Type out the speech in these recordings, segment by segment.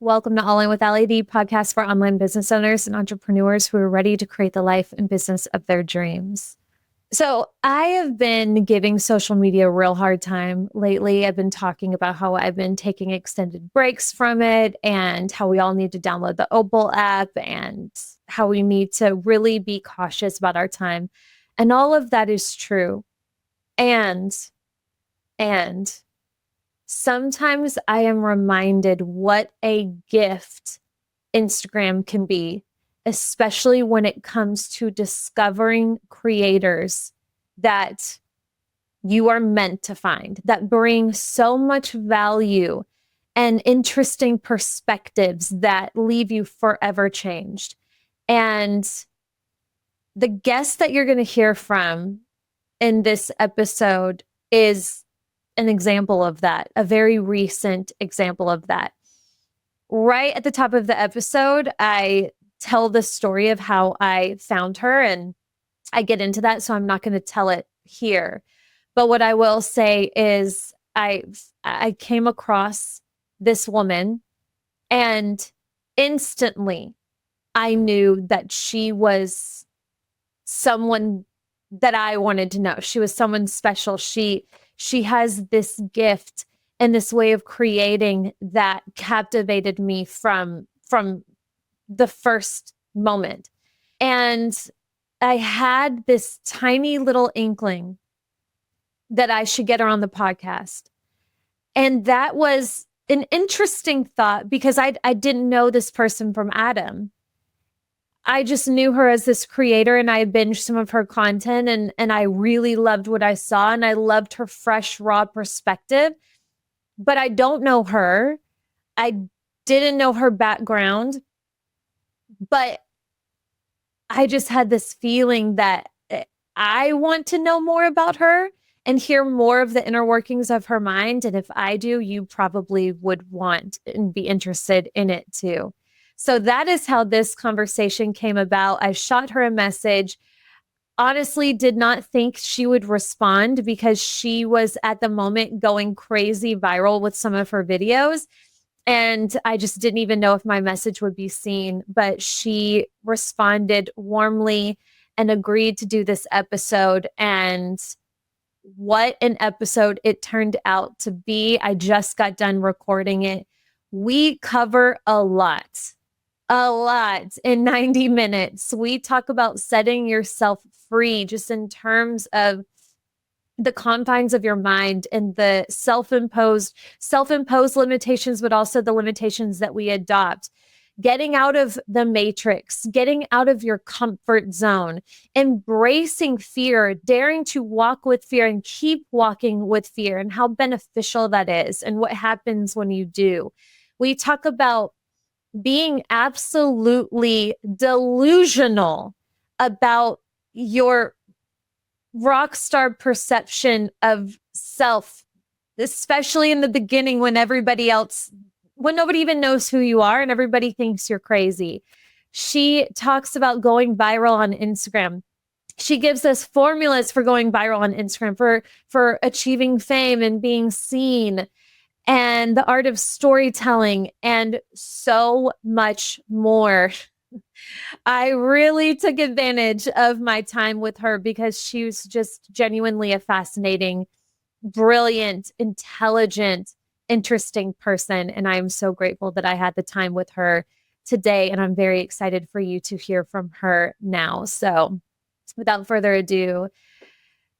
Welcome to All In with Allie, the podcast for online business owners and entrepreneurs who are ready to create the life and business of their dreams. So I have been giving social media a real hard time lately. I've been talking about how I've been taking extended breaks from it and how we all need to download the Opal app and how we need to really be cautious about our time. And all of that is true. And sometimes I am reminded what a gift Instagram can be, especially when it comes to discovering creators that you are meant to find, that bring so much value and interesting perspectives that leave you forever changed. And the guest that you're going to hear from in this episode is an example of that, a very recent example of that. Right at the top of the episode, I tell the story of how I found her, and I get into that, so I'm not going to tell it here. But what I will say is I came across this woman, and instantly I knew that she was someone that I wanted to know. She was someone special. She has this gift and this way of creating that captivated me from the first moment. And I had this tiny little inkling that I should get her on the podcast. And that was an interesting thought because I didn't know this person from Adam. I just knew her as this creator, and I binged some of her content, and I really loved what I saw, and I loved her fresh, raw perspective. But I don't know her. I didn't know her background, but I just had this feeling that I want to know more about her and hear more of the inner workings of her mind. And if I do, you probably would want and be interested in it too. So that is how this conversation came about. I shot her a message. Honestly, did not think she would respond because she was at the moment going crazy viral with some of her videos. And I just didn't even know if my message would be seen, but she responded warmly and agreed to do this episode. And what an episode it turned out to be. I just got done recording it. We cover a lot in 90 minutes. We talk about setting yourself free just in terms of the confines of your mind and the self-imposed limitations, but also the limitations that we adopt. Getting out of the matrix, getting out of your comfort zone, embracing fear, daring to walk with fear and keep walking with fear, and how beneficial that is and what happens when you do. We talk about being absolutely delusional about your rock star perception of self, especially in the beginning when nobody even knows who you are and everybody thinks you're crazy. She talks about going viral on Instagram. She gives us formulas for going viral on Instagram, for achieving fame and being seen, and the art of storytelling, and so much more. I really took advantage of my time with her because she was just genuinely a fascinating, brilliant, intelligent, interesting person. And I'm so grateful that I had the time with her today. And I'm very excited for you to hear from her now. So without further ado,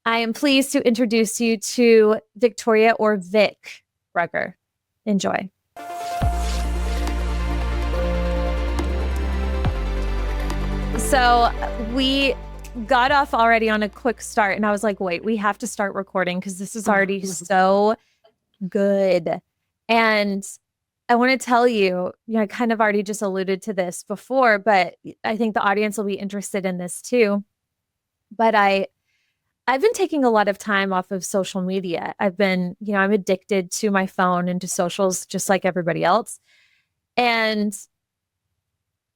I am pleased to introduce you to Victoria, or Vic Brugger. Enjoy. So we got off already on a quick start, and I was like, wait, we have to start recording because this is already so good. And I want to tell you, I kind of already just alluded to this before, but I think the audience will be interested in this too. But I've been taking a lot of time off of social media. I'm addicted to my phone and to socials just like everybody else. And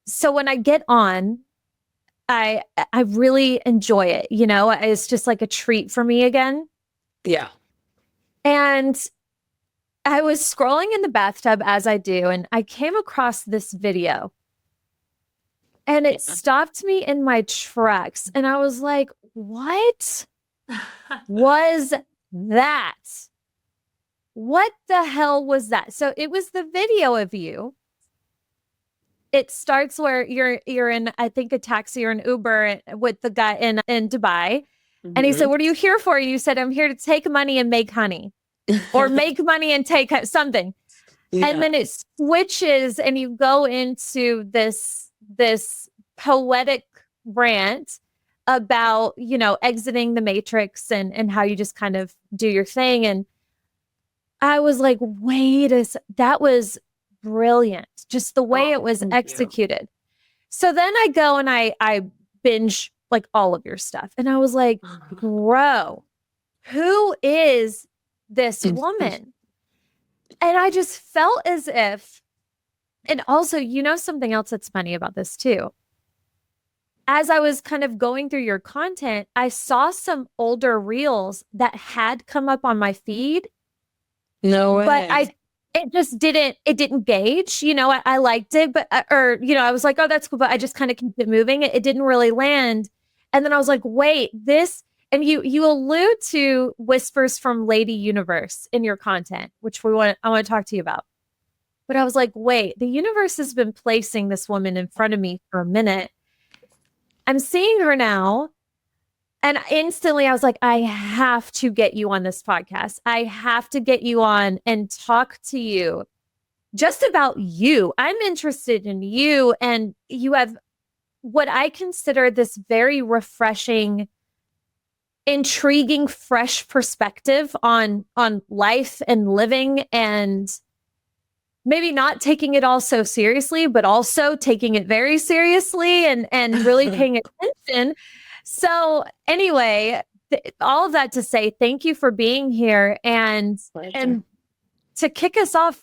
so when I get on, I really enjoy it. It's just like a treat for me again. Yeah. And I was scrolling in the bathtub as I do, and I came across this video and it Yeah. stopped me in my tracks. And I was like, what was that? What the hell was that? So it was the video of you. It starts where you're in, I think, a taxi or an Uber with the guy in Dubai. And he said, Mhm. "What are you here for?" You said, "I'm here to take money and make honey." Or make money and take something. And Yeah. then it switches and you go into this poetic rant about, exiting the matrix and how you just kind of do your thing. And I was like, that was brilliant. Just the way it Oh, was thank you. executed. So then I go and I binge like all of your stuff. And I was like, bro, who is this woman? And I just felt as if, and also, something else that's funny about this too. As I was kind of going through your content, I saw some older reels that had come up on my feed, No but way. it didn't gauge. I liked it, but, or, I was like, oh, that's cool. But I just kind of kept it moving. It didn't really land. And then I was like, wait, and you allude to whispers from Lady Universe in your content, which I want to talk to you about. But I was like, wait, the universe has been placing this woman in front of me for a minute. I'm seeing her now. And instantly I was like, I have to get you on this podcast. I have to get you on and talk to you just about you. I'm interested in you. And you have what I consider this very refreshing, intriguing, fresh perspective on life and living, and maybe not taking it all so seriously, but also taking it very seriously and really paying attention. So anyway, all of that to say thank you for being here, Pleasure. and to kick us off,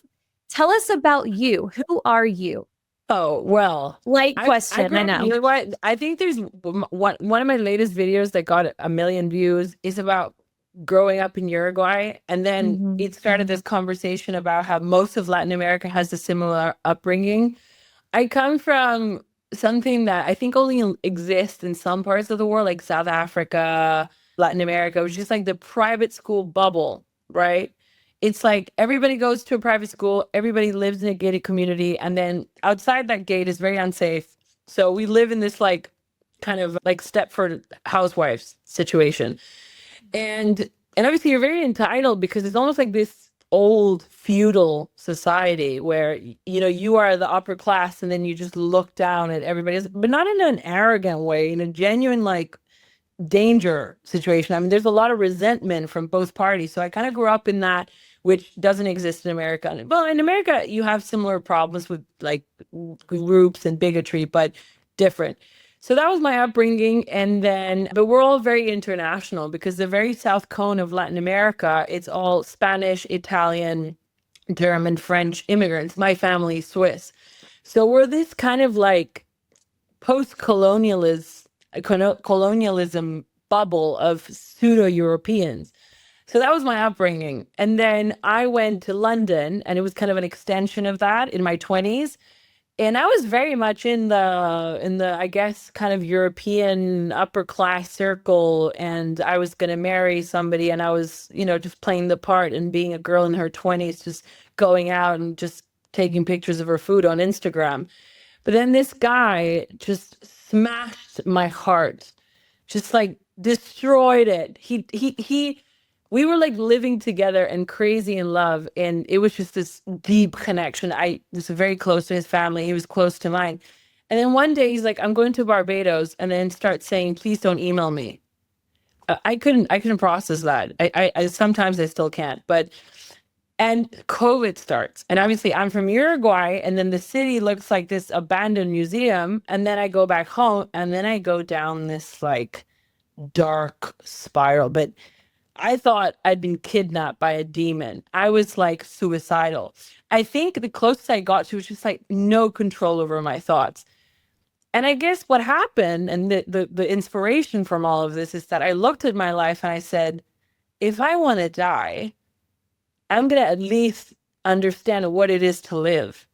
tell us about you. Who are you? Oh, well, Light I question, grew I up, you know. know what? I think there's one of my latest videos that got a million views is about growing up in Uruguay. And then Mm-hmm. it started this conversation about how most of Latin America has a similar upbringing. I come from something that I think only exists in some parts of the world, like South Africa, Latin America, which is like the private school bubble, right? It's like everybody goes to a private school, everybody lives in a gated community, and then outside that gate is very unsafe. So we live in this like kind of like Stepford housewives situation. And obviously you're very entitled because it's almost like this old feudal society where you are the upper class and then you just look down at everybody else, but not in an arrogant way, in a genuine like danger situation. I mean, there's a lot of resentment from both parties. So I kind of grew up in that, which doesn't exist in America. Well, in America, you have similar problems with like groups and bigotry, but different. So that was my upbringing. And then, but we're all very international because the very south cone of Latin America, it's all Spanish, Italian, German, French immigrants. My family, Swiss. So we're this kind of like post-colonialism colonialism bubble of pseudo-Europeans. So that was my upbringing. And then I went to London and it was kind of an extension of that in my 20s. And I was very much in the I guess kind of European upper class circle, and I was going to marry somebody, and I was, just playing the part and being a girl in her 20s, just going out and just taking pictures of her food on Instagram. But then this guy just smashed my heart, just like destroyed it. We were like living together and crazy in love. And it was just this deep connection. I was very close to his family. He was close to mine. And then one day he's like, I'm going to Barbados, and then starts saying, please don't email me. I couldn't process that. I sometimes I still can't, but and COVID starts. And obviously, I'm from Uruguay, and then the city looks like this abandoned museum. And then I go back home, and then I go down this like dark spiral. But I thought I'd been kidnapped by a demon. I was like suicidal. I think the closest I got to was just like no control over my thoughts. And I guess what happened and the inspiration from all of this is that I looked at my life and I said, if I want to die, I'm going to at least understand what it is to live,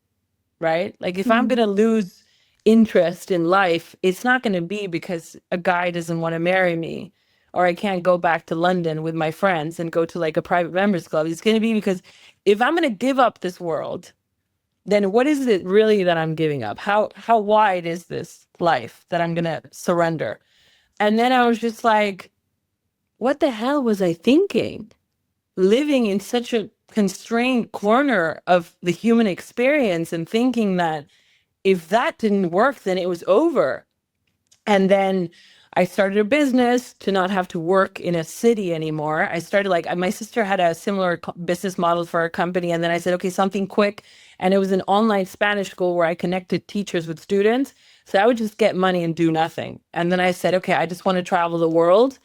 right? Like if I'm going Mhm. to lose interest in life, it's not going to be because a guy doesn't want to marry me or I can't go back to London with my friends and go to like a private members club. It's going to be because if I'm going to give up this world, then what is it really that I'm giving up? How wide is this life that I'm going to surrender? And then I was just like, what the hell was I thinking? Living in such a constrained corner of the human experience and thinking that if that didn't work, then it was over. And then I started a business to not have to work in a city anymore. I started like my sister had a similar business model for a company. And then I said, okay, something quick. And it was an online Spanish school where I connected teachers with students. So I would just get money and do nothing. And then I said, okay, I just want to travel the world.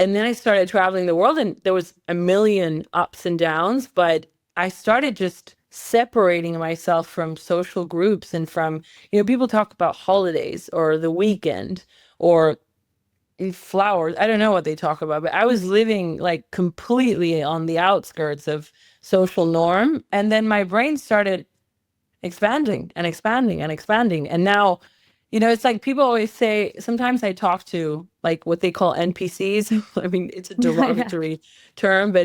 And then I started traveling the world and there was a million ups and downs, but I started just separating myself from social groups and from, people talk about holidays or the weekend or flowers. I don't know what they talk about, but I was living like completely on the outskirts of social norm. And then my brain started expanding and expanding and expanding. And now, it's like people always say, sometimes I talk to like what they call NPCs. I mean, it's a Yeah. derogatory term,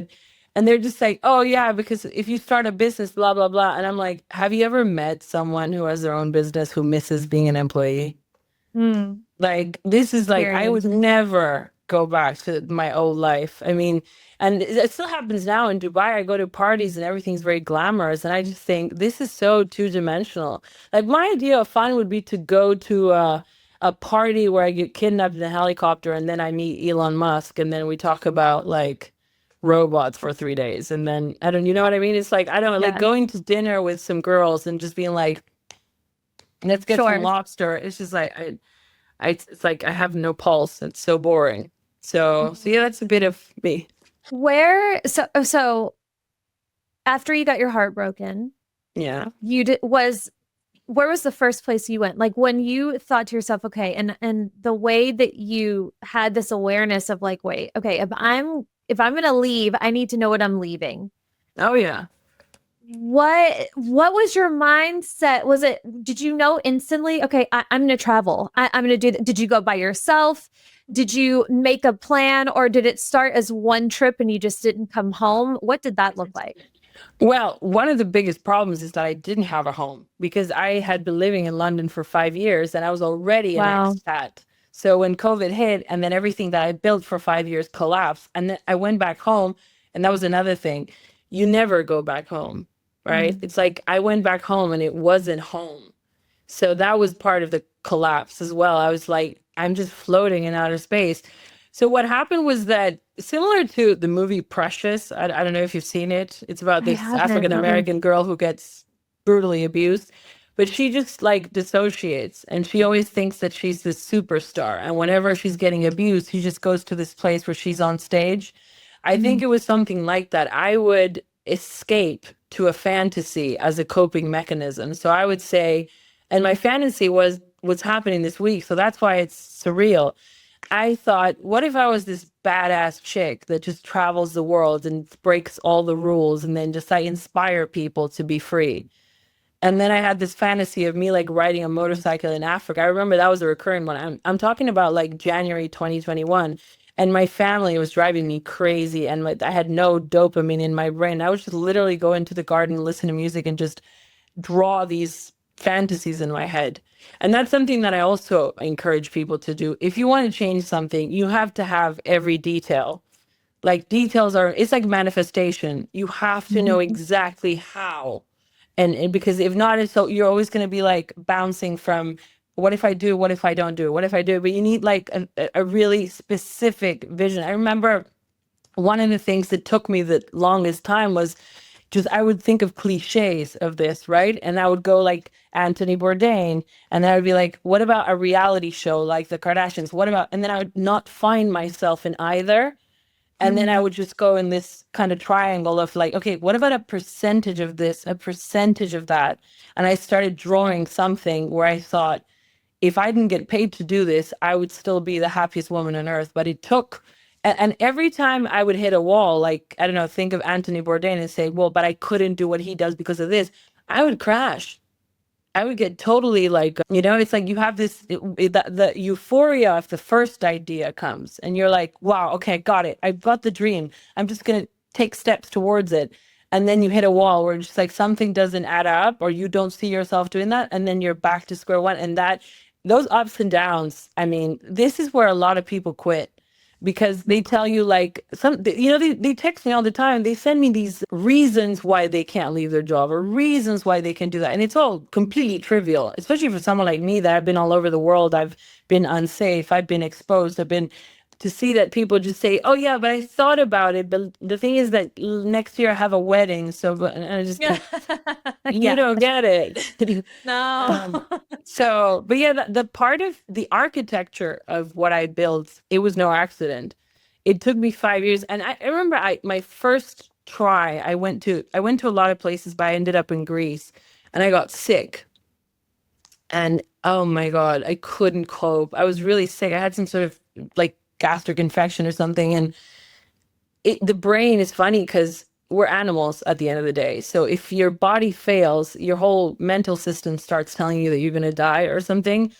and they're just like, oh, yeah, because if you start a business, blah, blah, blah. And I'm like, have you ever met someone who has their own business who misses being an employee? Mm, Like, this is like, I would period. never go back to my old life. I mean, and it still happens now in Dubai. I go to parties and everything's very glamorous. And I just think this is so two-dimensional. Like, my idea of fun would be to go to a party where I get kidnapped in a helicopter and then I meet Elon Musk and then we talk about like robots for 3 days. And then I don't, you know what I mean? It's like, I don't like Yeah. going to dinner with some girls and just being like, let's get some Sure. lobster. It's just like, it's like I have no pulse. It's so boring. So yeah, that's a bit of me. So after you got your heart broken, Yeah. you did was where was the first place you went? Like when you thought to yourself, okay, and the way that you had this awareness of like, wait, okay, if I'm gonna leave, I need to know what I'm leaving. Oh yeah. What was your mindset? Did you know instantly, okay, I'm gonna travel. I'm gonna do that. Did you go by yourself? Did you make a plan or did it start as one trip and you just didn't come home? What did that look like? Well, one of the biggest problems is that I didn't have a home because I had been living in London for 5 years and I was already an Wow. expat. So when COVID hit and then everything that I built for 5 years collapsed, and then I went back home, and that was another thing. You never go back home, right? Mm. It's like I went back home and it wasn't home. So that was part of the collapse as well. I was like, I'm just floating in outer space. So what happened was that similar to the movie Precious, I don't know if you've seen it. It's about I this haven't. African American girl who gets brutally abused, but she just like dissociates and she always thinks that she's this superstar. And whenever she's getting abused, she just goes to this place where she's on stage. I think Mm. it was something like that. I would escape to a fantasy as a coping mechanism. So I would say, and my fantasy was what's happening this week. So that's why it's surreal. I thought, what if I was this badass chick that just travels the world and breaks all the rules and then just I inspire people to be free? And then I had this fantasy of me like riding a motorcycle in Africa. I remember that was a recurring one. I'm talking about like January 2021. And my family was driving me crazy. And I had no dopamine in my brain. I would just literally go into the garden, listen to music, and just draw these fantasies in my head. And that's something that I also encourage people to do. If you want to change something, you have to have every detail. Like details are, it's like manifestation. You have to know exactly how. And because if not, it's so you're always going to be like bouncing from what if I do, what if I don't do, what if I do? But you need like a really specific vision. I remember one of the things that took me the longest time was just I would think of cliches of this, right? And I would go like Anthony Bourdain, and then I would be like, what about a reality show like the Kardashians? What about, and then I would not find myself in either. And then I Mm. would just go in this kind of triangle of like, okay, what about a percentage of this, a percentage of that? And I started drawing something where I thought, if I didn't get paid to do this, I would still be the happiest woman on earth. But it took And every time I would hit a wall, like, I don't know, think of Anthony Bourdain and say, well, but I couldn't do what he does because of this, I would crash. I would get totally like, it's like you have this, the euphoria of the first idea comes and you're like, wow, okay, got it. I've got the dream. I'm just going to take steps towards it. And then you hit a wall where it's just like something doesn't add up or you don't see yourself doing that. And then you're back to square one. And those ups and downs, I mean, this is where a lot of people quit because they tell you like they text me all the time. They send me these reasons why they can't leave their job or reasons why they can do that. And it's all completely trivial, especially for someone like me that I've been all over the world. I've been unsafe. I've been exposed. I've been to see that people just say, oh yeah, but I thought about it. But the thing is that next year I have a wedding. So, and I just, you don't get it. No. But yeah, the part of the architecture of what I built, it was no accident. It took me 5 years, and I remember my first try. I went to a lot of places, but I ended up in Greece, and I got sick. And oh my God, I couldn't cope. I was really sick. I had some sort of like gastric infection or something, and the brain is funny because we're animals at the end of the day. So if your body fails, your whole mental system starts telling you that you're going to die or something.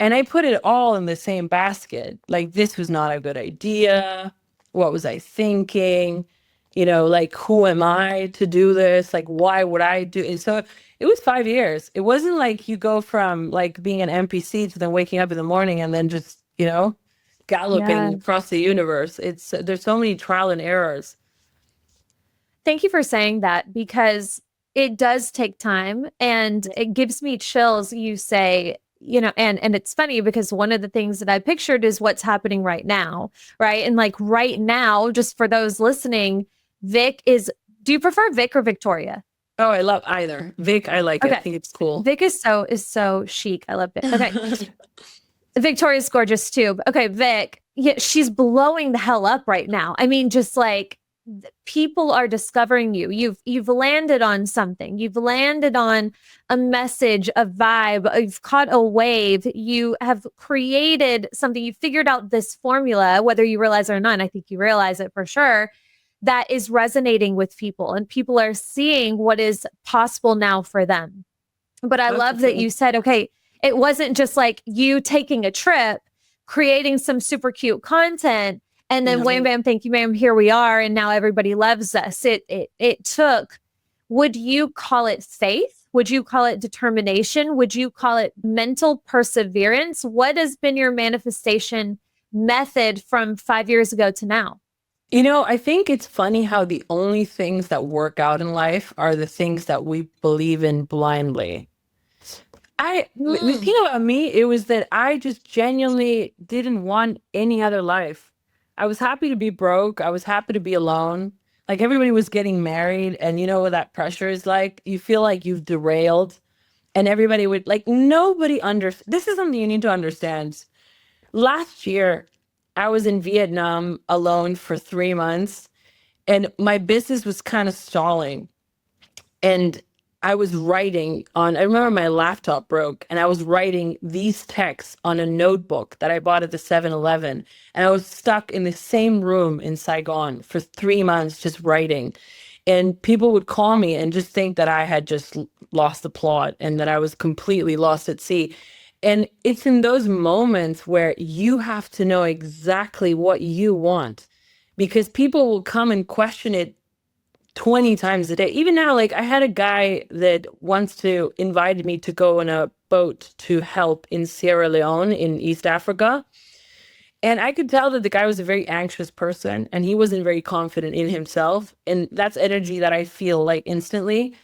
And I put it all in the same basket. Like, this was not a good idea. What was I thinking? Like, who am I to do this? Like, why would I do it? So it was 5 years. It wasn't like you go from like being an NPC to then waking up in the morning and then just, Yeah. galloping across the universe. There's so many trial and errors. Thank you for saying that because it does take time and it gives me chills. You say, and it's funny because one of the things that I pictured is what's happening right now, right? And like right now, just for those listening, do you prefer Vic or Victoria? Oh, I love either. Vic, I like it. I Okay. think it's cool. Vic is so chic. I love it. Okay. Victoria's gorgeous too. Okay, Vic, yeah, she's blowing the hell up right now. I mean, just like people are discovering you. You've landed on something. You've landed on a message, a vibe. You've caught a wave. You have created something. You figured out this formula, whether you realize it or not. And I think you realize it for sure. That is resonating with people, and people are seeing what is possible now for them. But I love that you said, okay, it wasn't just like you taking a trip, creating some super cute content, and then wham bam, thank you, ma'am, here we are, and now everybody loves us. It took, would you call it faith? Would you call it determination? Would you call it mental perseverance? What has been your manifestation method from 5 years ago to now? I think it's funny how the only things that work out in life are the things that we believe in blindly. The thing about me, it was that I just genuinely didn't want any other life. I was happy to be broke. I was happy to be alone. Like, everybody was getting married, and you know what that pressure is like? You feel like you've derailed, and everybody would like, nobody this is something you need to understand. Last year, I was in Vietnam alone for 3 months, and my business was kind of stalling. And I was I remember my laptop broke, and I was writing these texts on a notebook that I bought at the 7-Eleven. And I was stuck in the same room in Saigon for 3 months just writing. And people would call me and just think that I had just lost the plot and that I was completely lost at sea. And it's in those moments where you have to know exactly what you want, because people will come and question it 20 times a day. Even now, like, I had a guy that wants to invited me to go on a boat to help in Sierra Leone in East Africa. And I could tell that the guy was a very anxious person and he wasn't very confident in himself. And that's energy that I feel like instantly.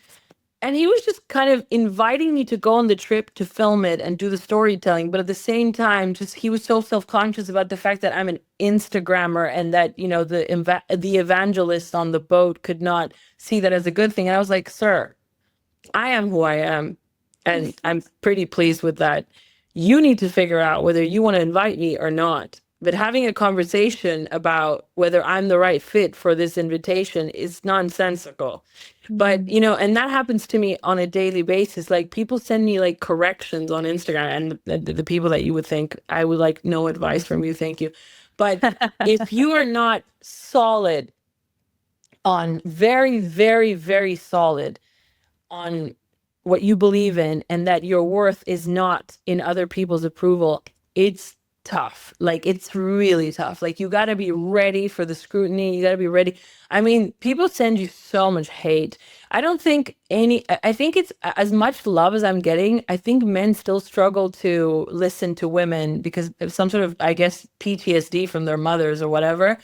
And he was just kind of inviting me to go on the trip to film it and do the storytelling. But at the same time, just he was so self-conscious about the fact that I'm an Instagrammer and that, the evangelist on the boat could not see that as a good thing. And I was like, sir, I am who I am. And I'm pretty pleased with that. You need to figure out whether you want to invite me or not. But having a conversation about whether I'm the right fit for this invitation is nonsensical. But, and that happens to me on a daily basis. Like, people send me like corrections on Instagram, and the people that you would think I would like no advice from you, thank you. But if you are not solid on very, very, very solid on what you believe in and that your worth is not in other people's approval, it's tough. Like, it's really tough. Like, you got to be ready for the scrutiny. You got to be ready. I mean, people send you so much hate. I don't think I think it's as much love as I'm getting. I think men still struggle to listen to women because of some sort of, I guess, PTSD from their mothers or whatever.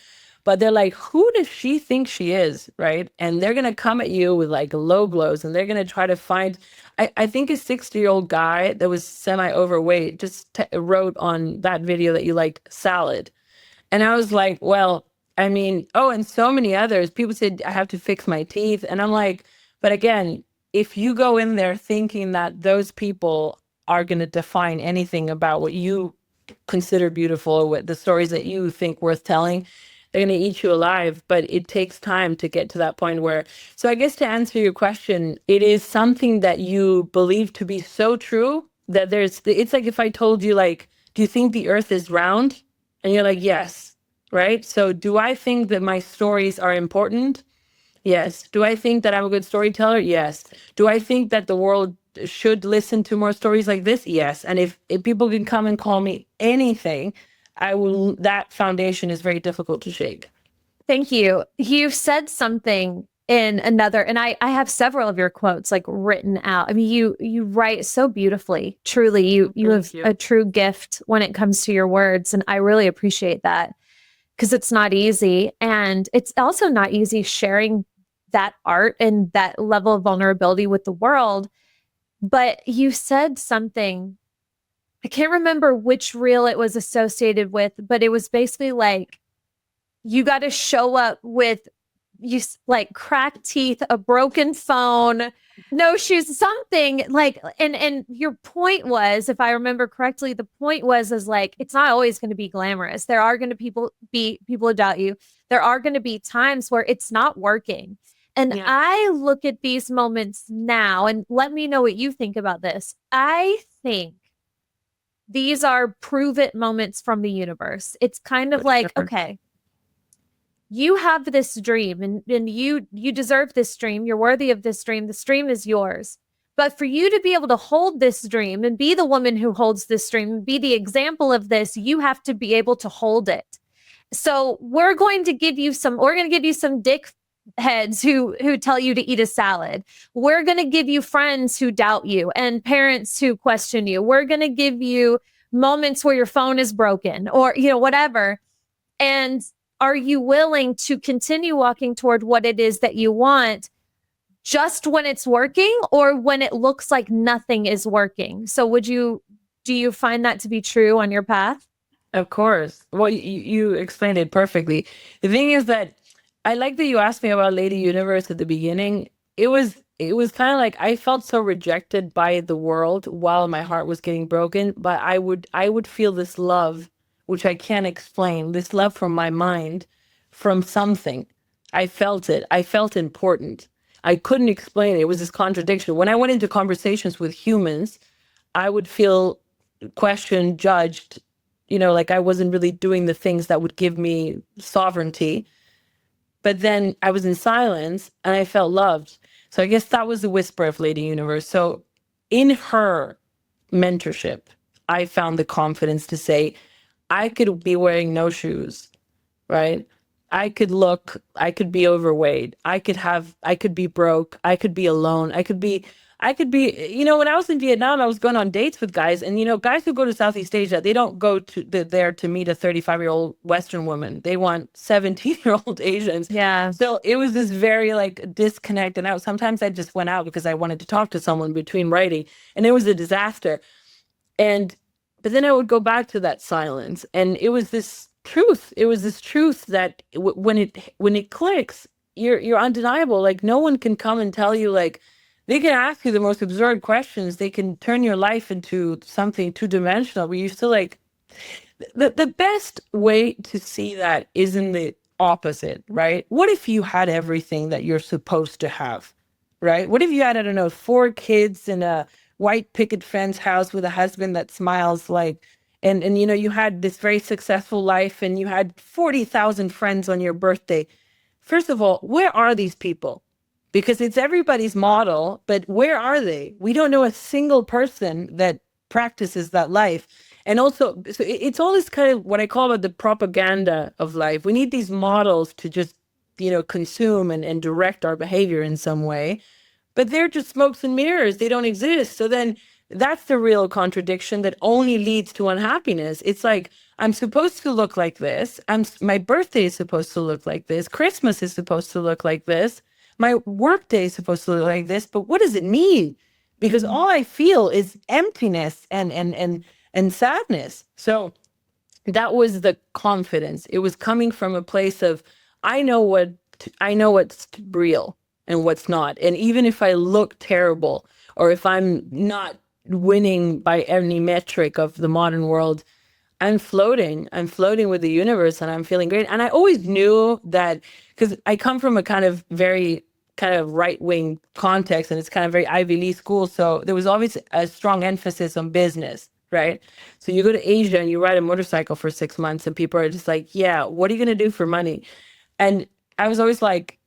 But they're like, who does she think she is? Right. And they're going to come at you with like low blows and they're going to try to find. I think a 60-year-old guy that was semi overweight just wrote on that video that you like salad. And I was like, well, I mean, oh, and so many others. People said, I have to fix my teeth. And I'm like, but again, if you go in there thinking that those people are going to define anything about what you consider beautiful or what the stories that you think worth telling, they're going to eat you alive. But it takes time to get to that point where, so I guess to answer your question, it is something that you believe to be so true that it's like if I told you, like, do you think the earth is round? And you're like, yes, right? So do I think that my stories are important? Yes. Do I think that I'm a good storyteller? Yes. Do I think that the world should listen to more stories like this? Yes. And if people can come and call me anything, I will, that foundation is very difficult to shake. Thank you. You said something in another, and I have several of your quotes like written out. I mean, you write so beautifully. Truly, you have a true gift when it comes to your words, and I really appreciate that because it's not easy, and it's also not easy sharing that art and that level of vulnerability with the world. But you said something, I can't remember which reel it was associated with, but it was basically like, you got to show up with you like cracked teeth, a broken phone, no shoes, something like, and your point was, if I remember correctly, the point was is like, it's not always going to be glamorous. There are going to be people who doubt you. There are going to be times where it's not working. And Yeah. I look at these moments now, and let me know what you think about this. I think these are prove it moments from the universe. It's kind of like, okay, you have this dream, and you deserve this dream. You're worthy of this dream. This dream is yours. But for you to be able to hold this dream and be the woman who holds this dream and be the example of this, you have to be able to hold it. So we're going to give you some dick heads who tell you to eat a salad. We're going to give you friends who doubt you and parents who question you. We're going to give you moments where your phone is broken or, whatever. And are you willing to continue walking toward what it is that you want just when it's working or when it looks like nothing is working? So do you find that to be true on your path? Of course. Well, you explained it perfectly. The thing is that I like that you asked me about Lady Universe at the beginning. It was kind of like I felt so rejected by the world while my heart was getting broken, but I would feel this love, which I can't explain, this love from my mind, from something. I felt it. I felt important. I couldn't explain it. It was this contradiction. When I went into conversations with humans, I would feel questioned, judged, like I wasn't really doing the things that would give me sovereignty. But then I was in silence and I felt loved. So I guess that was the whisper of Lady Universe. So in her mentorship, I found the confidence to say, I could be wearing no shoes, right? I could be overweight. I could be broke. I could be alone. When I was in Vietnam, I was going on dates with guys, and guys who go to Southeast Asia, they don't go to there to meet a 35-year-old Western woman. They want 17-year-old Asians. Yeah. So it was this very like disconnect. And sometimes I just went out because I wanted to talk to someone between writing, and it was a disaster. And but then I would go back to that silence, and it was this truth. It was this truth that when it clicks, you're undeniable. Like no one can come and tell you, like they can ask you the most absurd questions. They can turn your life into something two-dimensional, but you're still like the best way to see that is in the opposite, right? What if you had everything that you're supposed to have, right? What if you had, I don't know, 4 kids in a white picket fence house with a husband that smiles like and you know, you had this very successful life and you had 40,000 friends on your birthday. First of all, where are these people? Because it's everybody's model, but where are they? We don't know a single person that practices that life. And also, so it's all this kind of what I call the propaganda of life. We need these models to just, you know, consume and direct our behavior in some way, but they're just smokes and mirrors. They don't exist. So then that's the real contradiction that only leads to unhappiness. It's like, I'm supposed to look like this. My birthday is supposed to look like this. Christmas is supposed to look like this. My work day is supposed to look like this. But what does it mean? Because all I feel is emptiness and sadness. So that was the confidence. It was coming from a place of I know what I know what's real and what's not. And even if I look terrible or if I'm not winning by any metric of the modern world, I'm floating. I'm floating with the universe and I'm feeling great. And I always knew that because I come from a kind of very kind of right-wing context and it's kind of very Ivy League school. So there was always a strong emphasis on business, right? So you go to Asia and you ride a motorcycle for 6 months and people are just like, yeah, what are you going to do for money? And I was always like,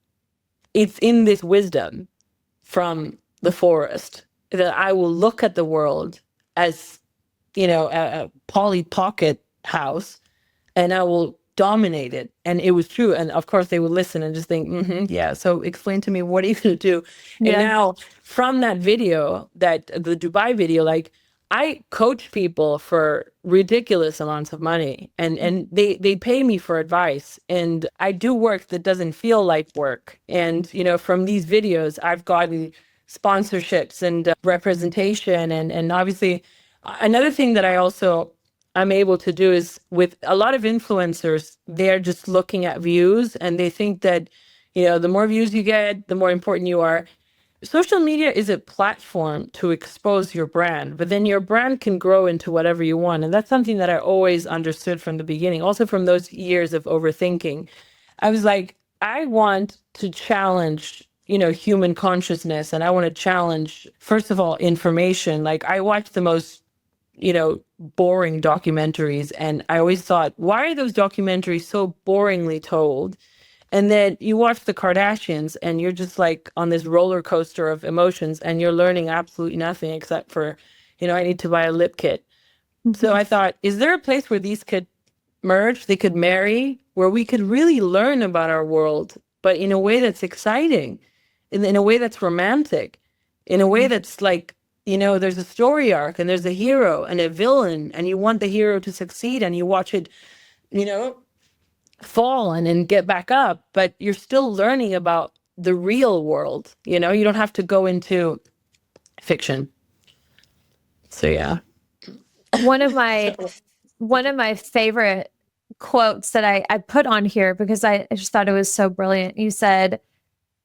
it's in this wisdom from the forest that I will look at the world as, you know, a Polly Pocket house and I will dominate it. And it was true. And of course, they would listen and just think, yeah. So explain to me, what are you going to do? And now from that video, that the Dubai video, like I coach people for ridiculous amounts of money and they pay me for advice. And I do work that doesn't feel like work. And, you know, from these videos, I've gotten sponsorships and representation. And obviously, another thing that I'm able to do is with a lot of influencers, they're just looking at views and they think that, you know, the more views you get, the more important you are. Social media is a platform to expose your brand, but then your brand can grow into whatever you want. And that's something that I always understood from the beginning, also from those years of overthinking. I was like, I want to challenge, you know, human consciousness. And I want to challenge, first of all, information. Like I watch the most, you know, boring documentaries. And I always thought, why are those documentaries so boringly told? And then you watch the Kardashians and you're just like on this roller coaster of emotions and you're learning absolutely nothing except for, you know, I need to buy a lip kit. So I thought, is there a place where these could merge, they could marry, where we could really learn about our world, but in a way that's exciting, in a way that's romantic, in a way that's like, you know, there's a story arc and there's a hero and a villain and you want the hero to succeed and you watch it, you know, fall and get back up, but you're still learning about the real world. You know, you don't have to go into fiction. So yeah. One of my one of my favorite quotes that I put on here because I just thought it was so brilliant. You said,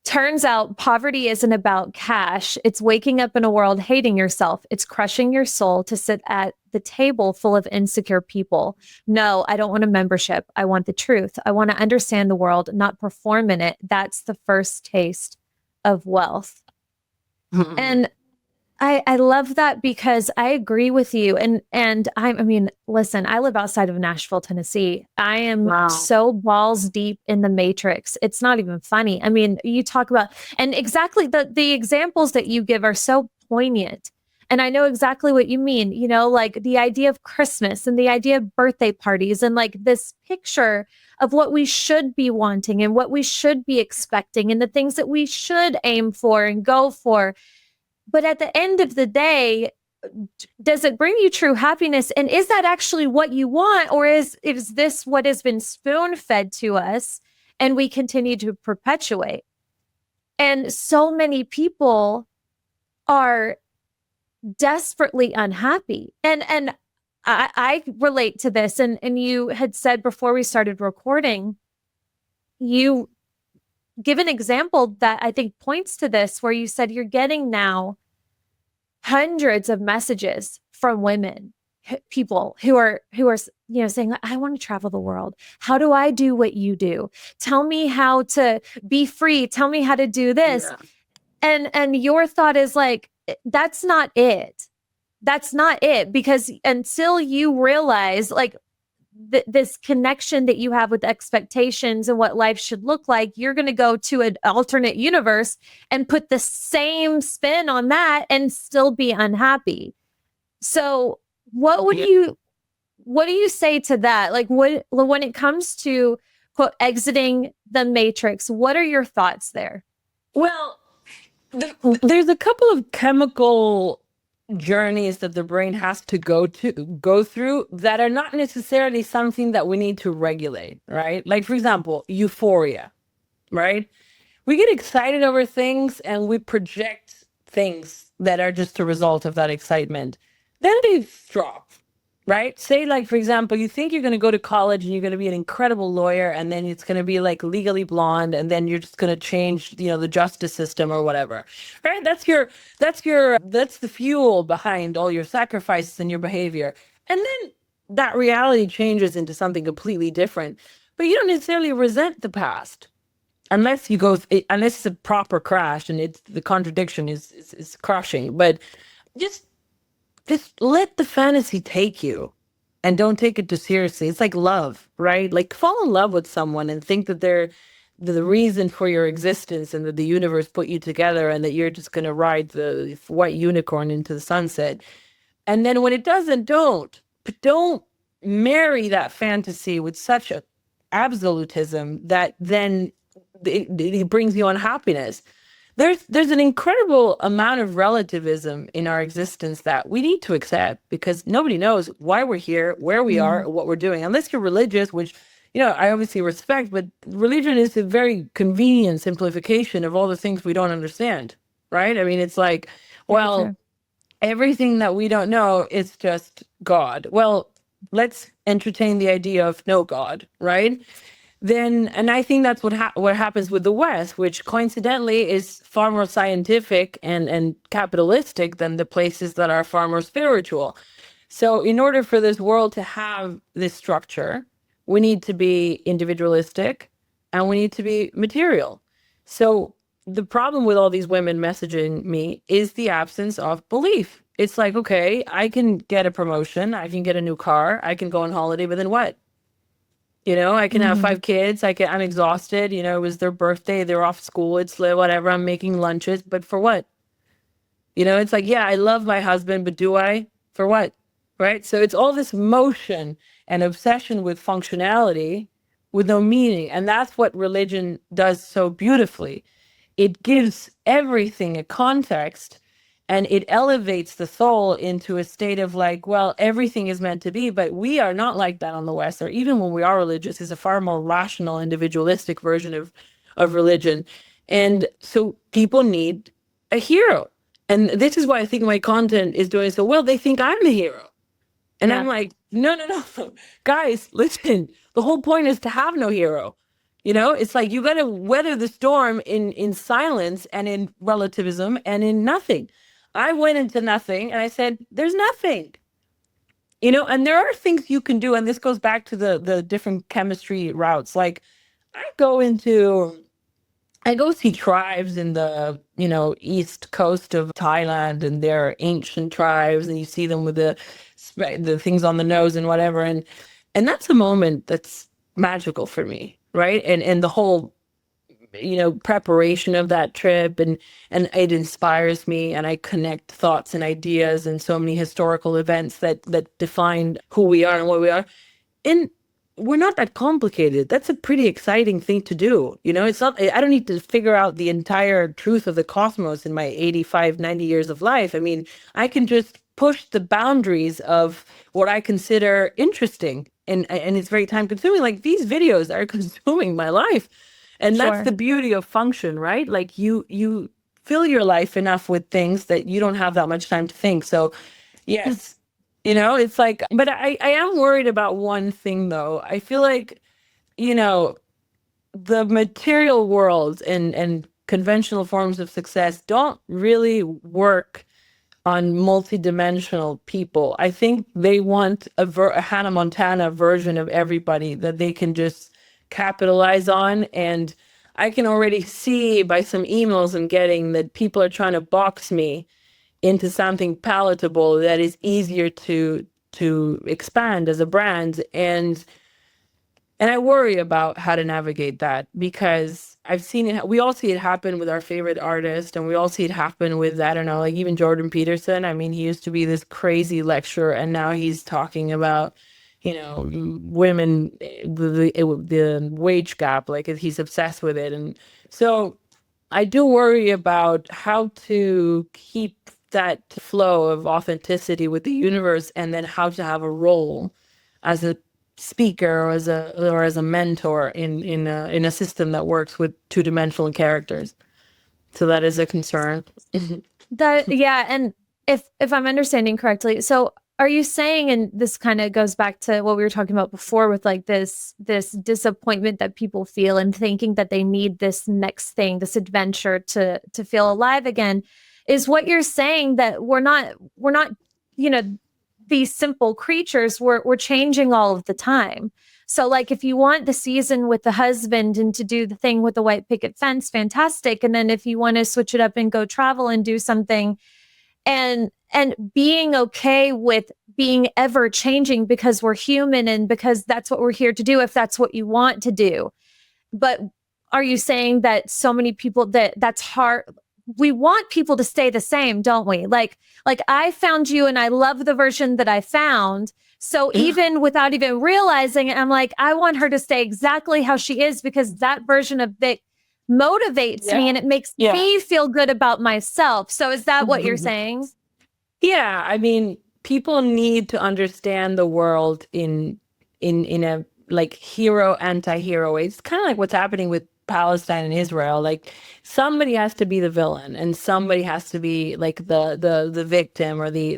turns out poverty isn't about cash. It's waking up in a world hating yourself. It's crushing your soul to sit at the table full of insecure people. No, I don't want a membership. I want the truth. I want to understand the world, not perform in it. That's the first taste of wealth. And I love that because I agree with you. And I mean, listen, I live outside of Nashville, Tennessee. I am so balls deep in the matrix. It's not even funny. I mean, you talk about, and exactly the examples that you give are so poignant. And I know exactly what you mean, you know, like the idea of Christmas and the idea of birthday parties and like this picture of what we should be wanting and what we should be expecting and the things that we should aim for and go for. But at the end of the day, does it bring you true happiness? And is that actually what you want? Or is this what has been spoon fed to us and we continue to perpetuate? And so many people are desperately unhappy. And I relate to this. And you had said before we started recording, you give an example that I think points to this, where you said you're getting now hundreds of messages from women, people who are, you know, saying, I want to travel the world. How do I do what you do? Tell me how to be free. Tell me how to do this. Yeah. And your thought is like, that's not it. that's not it, because until you realize like this connection that you have with expectations and what life should look like, you're going to go to an alternate universe and put the same spin on that and still be unhappy. So, what would Yeah. you what do you say to that? Like, what when it comes to quote exiting the matrix, what are your thoughts there? Well, there's a couple of chemical journeys that the brain has to go through that are not necessarily something that we need to regulate, right? Like for example, euphoria, right? We get excited over things and we project things that are just a result of that excitement. Then they drop, right? Say, like, for example, you think you're going to go to college and you're going to be an incredible lawyer, and then it's going to be like Legally Blonde, and then you're just going to change, the justice system or whatever, right? That's the fuel behind all your sacrifices and your behavior. And then that reality changes into something completely different. But you don't necessarily resent the past unless unless it's a proper crash and it's the contradiction is crushing. But just just let the fantasy take you and don't take it too seriously. It's like love, right? Like fall in love with someone and think that they're the reason for your existence and that the universe put you together and that you're just going to ride the white unicorn into the sunset. And then when it doesn't, don't. But don't marry that fantasy with such a absolutism that then it brings you unhappiness. There's an incredible amount of relativism in our existence that we need to accept because nobody knows why we're here, where we are, or what we're doing. Unless you're religious, which I obviously respect, but religion is a very convenient simplification of all the things we don't understand, right? I mean, it's like, Very well, true. everything that we don't know is just God. Well, let's entertain the idea of no God, right? Then, and I think that's what happens with the West, which coincidentally is far more scientific and capitalistic than the places that are far more spiritual. So in order for this world to have this structure, we need to be individualistic and we need to be material. So the problem with all these women messaging me is the absence of belief. It's like, okay, I can get a promotion, I can get a new car, I can go on holiday, but then what? I can have Mm-hmm. 5 kids. I'm exhausted. It was their birthday. They're off school. It's whatever. I'm making lunches, but for what? It's like, yeah, I love my husband, but do I? For what? Right? So it's all this motion and obsession with functionality with no meaning. And that's what religion does so beautifully. It gives everything a context and it elevates the soul into a state of like, well, everything is meant to be, but we are not like that on the West, or even when we are religious, is a far more rational, individualistic version of religion. And so people need a hero. And this is why I think my content is doing so well. They think I'm the hero. And I'm Yeah. like, no, no, no. Guys, listen, the whole point is to have no hero. It's like you got to weather the storm in silence and in relativism and in nothing. I went into nothing and I said, there's nothing. And there are things you can do. And this goes back to the different chemistry routes. Like I go into I go see tribes in the, east coast of Thailand, and they're ancient tribes, and you see them with the things on the nose and whatever, and that's a moment that's magical for me, right? And the whole, preparation of that trip, and it inspires me, and I connect thoughts and ideas and so many historical events that define who we are and what we are. And we're not that complicated. That's a pretty exciting thing to do. It's not, I don't need to figure out the entire truth of the cosmos in my 85, 90 years of life. I mean, I can just push the boundaries of what I consider interesting. And it's very time consuming. Like these videos are consuming my life. And that's Sure. the beauty of function, right? Like you fill your life enough with things that you don't have that much time to think. So yes, it's like, but I am worried about one thing though. I feel like, you know, the material world and conventional forms of success don't really work on multidimensional people. I think they want a Hannah Montana version of everybody that they can just capitalize on. And I can already see by some emails I'm getting that people are trying to box me into something palatable that is easier to expand as a brand. And I worry about how to navigate that because I've seen it. We all see it happen with our favorite artist, and we all see it happen with, I don't know, like even Jordan Peterson. I mean, he used to be this crazy lecturer, and now he's talking about, women, the wage gap. Like he's obsessed with it, and so I do worry about how to keep that flow of authenticity with the universe, and then how to have a role as a speaker or as a mentor in a system that works with two-dimensional characters. So that is a concern. That yeah, and if I'm understanding correctly, so are you saying, and this kind of goes back to what we were talking about before with like this disappointment that people feel and thinking that they need this next thing, this adventure to feel alive again, is what you're saying that we're not, you know, these simple creatures, we're changing all of the time. So like if you want the season with the husband and to do the thing with the white picket fence, fantastic. And then if you want to switch it up and go travel and do something, and being okay with being ever changing because we're human and because that's what we're here to do if that's what you want to do. But are you saying that so many people that's hard? We want people to stay the same, don't we? Like I found you and I love the version that I found. So even without even realizing it, I'm like, I want her to stay exactly how she is because that version of Vic motivates me Yeah. and it makes Yeah. me feel good about myself. So is that what you're saying? Yeah, I mean, people need to understand the world in a like hero anti-hero way. It's kind of like what's happening with Palestine and Israel. Like somebody has to be the villain and somebody has to be like the victim or the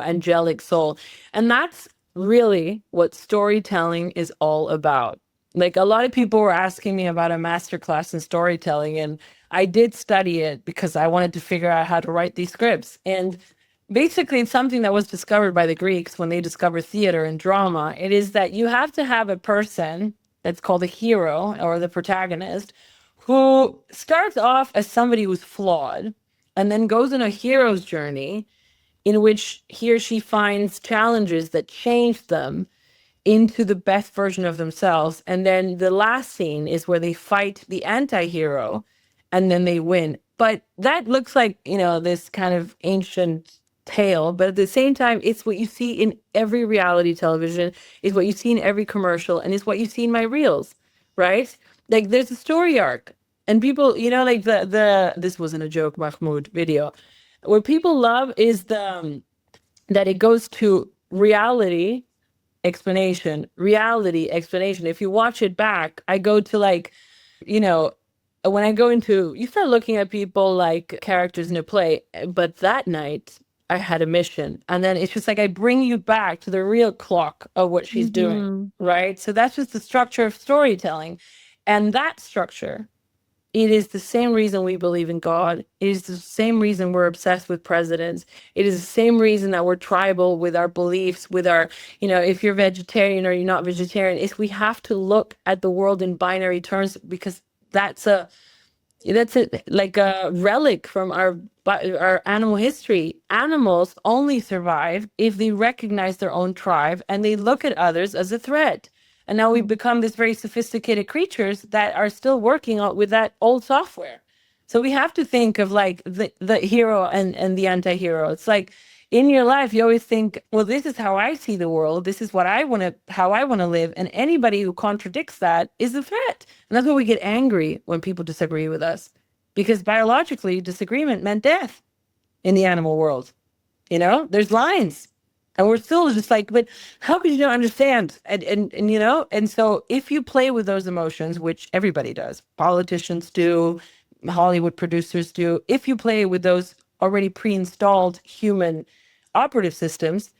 angelic soul. And that's really what storytelling is all about. Like a lot of people were asking me about a master class in storytelling, and I did study it because I wanted to figure out how to write these scripts. And basically, it's something that was discovered by the Greeks when they discovered theater and drama. It is that you have to have a person that's called a hero or the protagonist who starts off as somebody who's flawed and then goes on a hero's journey in which he or she finds challenges that change them into the best version of themselves. And then the last scene is where they fight the anti-hero and then they win. But that looks like, this kind of ancient tale, but at the same time, it's what you see in every reality television, it's what you see in every commercial, and it's what you see in my reels, right? Like there's a story arc. And people, like the this wasn't a joke, Mahmoud video. What people love is the that it goes to reality explanation. If you watch it back, I go to like, you know, when I go into, you start looking at people like characters in a play, but that night I had a mission. And then it's just like I bring you back to the real clock of what she's doing, Mm-hmm. right? So that's just the structure of storytelling. And that structure, it is the same reason we believe in God. It is the same reason we're obsessed with presidents. It is the same reason that we're tribal with our beliefs, with our, if you're vegetarian or you're not vegetarian, is we have to look at the world in binary terms because that's a like a relic from our animal history. Animals only survive if they recognize their own tribe and they look at others as a threat. And now we've become this very sophisticated creatures that are still working with that old software. So we have to think of like the hero and the anti-hero. It's like in your life, you always think, well, this is how I see the world. This is what how I want to live. And anybody who contradicts that is a threat. And that's why we get angry when people disagree with us. Because biologically, disagreement meant death in the animal world. There's lines. And we're still just like, but how could you not understand? And so if you play with those emotions, which everybody does, politicians do, Hollywood producers do, if you play with those already pre-installed human operative systems,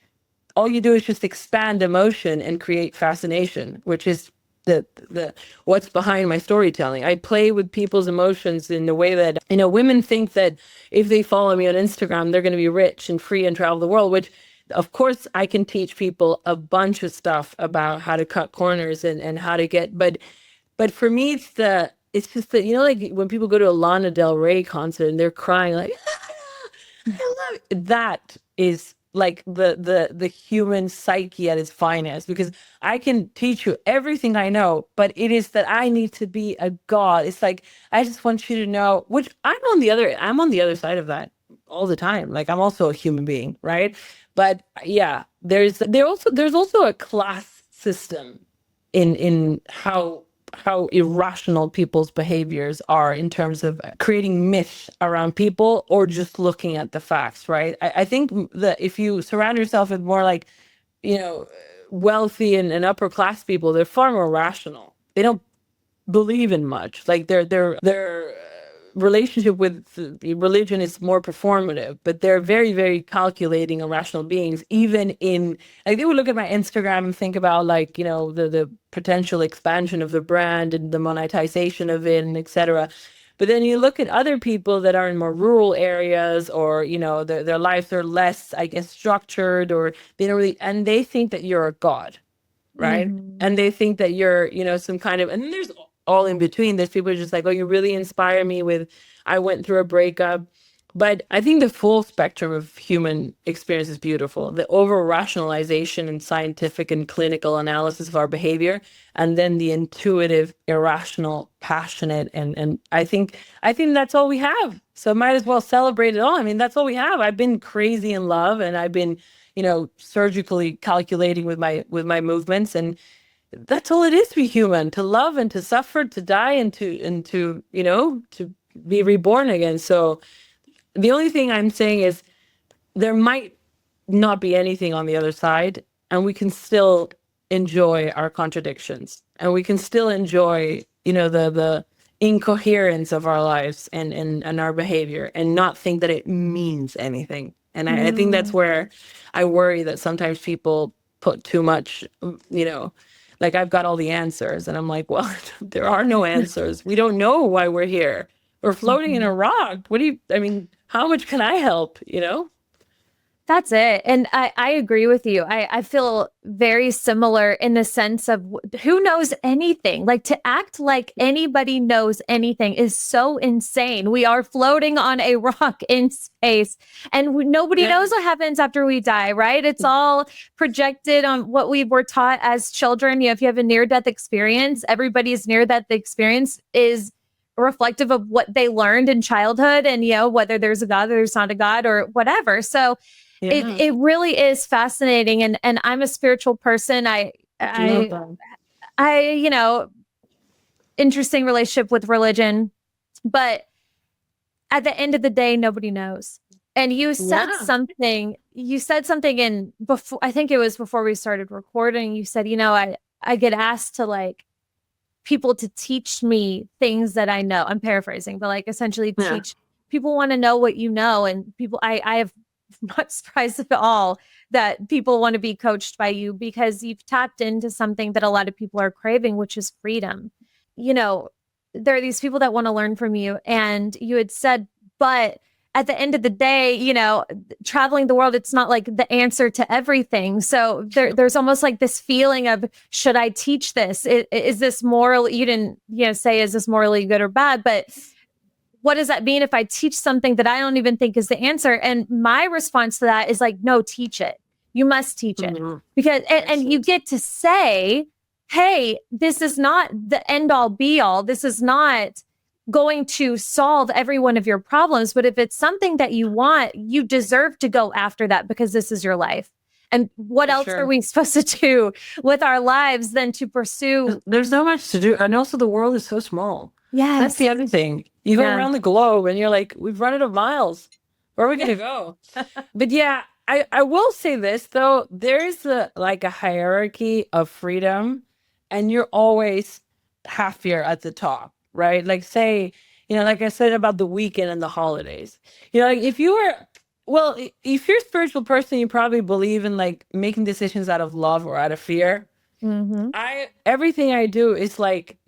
all you do is just expand emotion and create fascination, which is the what's behind my storytelling. I play with people's emotions in a way that, women think that if they follow me on Instagram, they're going to be rich and free and travel the world, which of course I can teach people a bunch of stuff about how to cut corners and how to get, but for me, it's just that, like when people go to a Lana Del Rey concert and they're crying like, I love that is like the human psyche at its finest, because I can teach you everything I know, but it is that I need to be a god. It's like I just want you to know, which I'm on the other side of that all the time. Like I'm also a human being, right? But yeah, there's also a class system in how irrational people's behaviors are in terms of creating myths around people or just looking at the facts, right? I think that if you surround yourself with more like, you know, wealthy and upper class people, they're far more rational. They don't believe in much. Like their relationship with the religion is more performative, but they're very, very calculating and rational beings. Even in like they would look at my Instagram and think about like, you know, the potential expansion of the brand and the monetization of it and etc. But then you look at other people that are in more rural areas, or you know their lives are less, I guess, structured, or they don't really, and they think that you're a god, right? Hmm. And they think that you're, you know, some kind of, and then there's all in between. There's people who are just like, oh, you really inspire me with, I went through a breakup. But I think the full spectrum of human experience is beautiful. The over rationalization and scientific and clinical analysis of our behavior, and then the intuitive, irrational, passionate, and I think that's all we have. So might as well celebrate it all. I mean, that's all we have. I've been crazy in love, and I've been, you know, surgically calculating with my movements, and that's all it is to be human, to love and to suffer, to die and to you know, to be reborn again. So the only thing I'm saying is there might not be anything on the other side, and we can still enjoy our contradictions, and we can still enjoy, you know, the incoherence of our lives and our behavior, and not think that it means anything. And I think that's Mm. where I worry that sometimes people put too much, you know, like I've got all the answers, and I'm like, well, there are no answers. We don't know why we're here. We're floating in Mhm. a rock. What do you, I mean, how much can I help, you know? That's it. And I agree with you. I feel very similar in the sense of who knows anything? Like to act like anybody knows anything is so insane. We are floating on a rock in space and nobody Yeah. knows what happens after we die, right? It's all projected on what we were taught as children. You know, if you have a near death experience, everybody's near death experience is reflective of what they learned in childhood and, you know, whether there's a God or there's not a God or whatever. So, it Yeah. it really is fascinating, and I'm a spiritual person. Love I that. I you know, interesting relationship with religion, but at the end of the day nobody knows. And Yeah. you said something in before, I think it was before we started recording. You said, you know, I get asked to like people to teach me things that I know. I'm paraphrasing, but like essentially Yeah. teach people want to know what you know. And people, I have not surprised at all that people want to be coached by you because you've tapped into something that a lot of people are craving, which is freedom. You know, there are these people that want to learn from you. And you had said, but at the end of the day, you know, traveling the world, it's not like the answer to everything. So there's almost like this feeling of, should I teach this? Is this moral? You didn't, you know, say, is this morally good or bad? But what does that mean if I teach something that I don't even think is the answer? And my response to that is like, no, teach it. You must teach it Mhm. because, and you Excellent. get to say, hey, this is not the end all be all. This is not going to solve every one of your problems. But if it's something that you want, you deserve to go after that because this is your life. And what For else are sure. we supposed to do with our lives than to pursue? There's so much to do. And also, the world is so small. That's the Yes. other thing. You go Yeah. around the globe and you're like, we've run out of miles. Where are we going to go? But yeah, I will say this, though. There's like a hierarchy of freedom, and you're always happier at the top, right? Like, say, you know, like I said about the weekend and the holidays. You know, like if you were, well, if you're a spiritual person, you probably believe in like making decisions out of love or out of fear. Hmm. Everything I do is like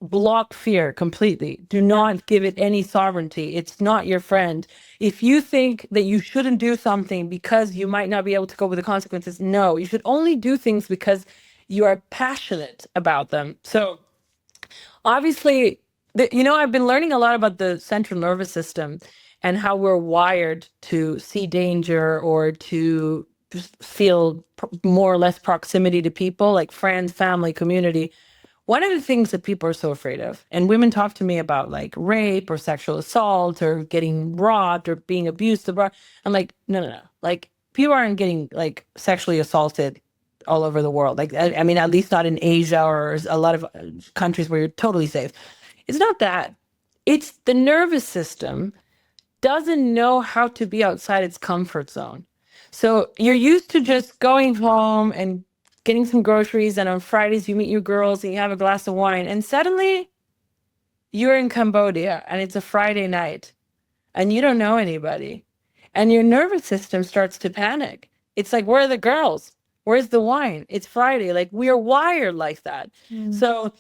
block fear completely. Do Yeah. not give it any sovereignty. It's not your friend. If you think that you shouldn't do something because you might not be able to go with the consequences, no, you should only do things because you are passionate about them. So obviously, you know, I've been learning a lot about the central nervous system. and how we're wired to see danger or to just feel more or less proximity to people like friends, family, community. One of the things that people are so afraid of, and women talk to me about like rape or sexual assault or getting robbed or being abused. I'm like, no, no, no. Like people aren't getting like sexually assaulted all over the world. Like, I mean, at least not in Asia or a lot of countries where you're totally safe. It's not that. It's the nervous system doesn't know how to be outside its comfort zone. So you're used to just going home and getting some groceries, and on Fridays you meet your girls and you have a glass of wine, and suddenly you're in Cambodia and it's a Friday night and you don't know anybody. And your nervous system starts to panic. It's like, where are the girls? Where's the wine? It's Friday. Like we are wired like that. So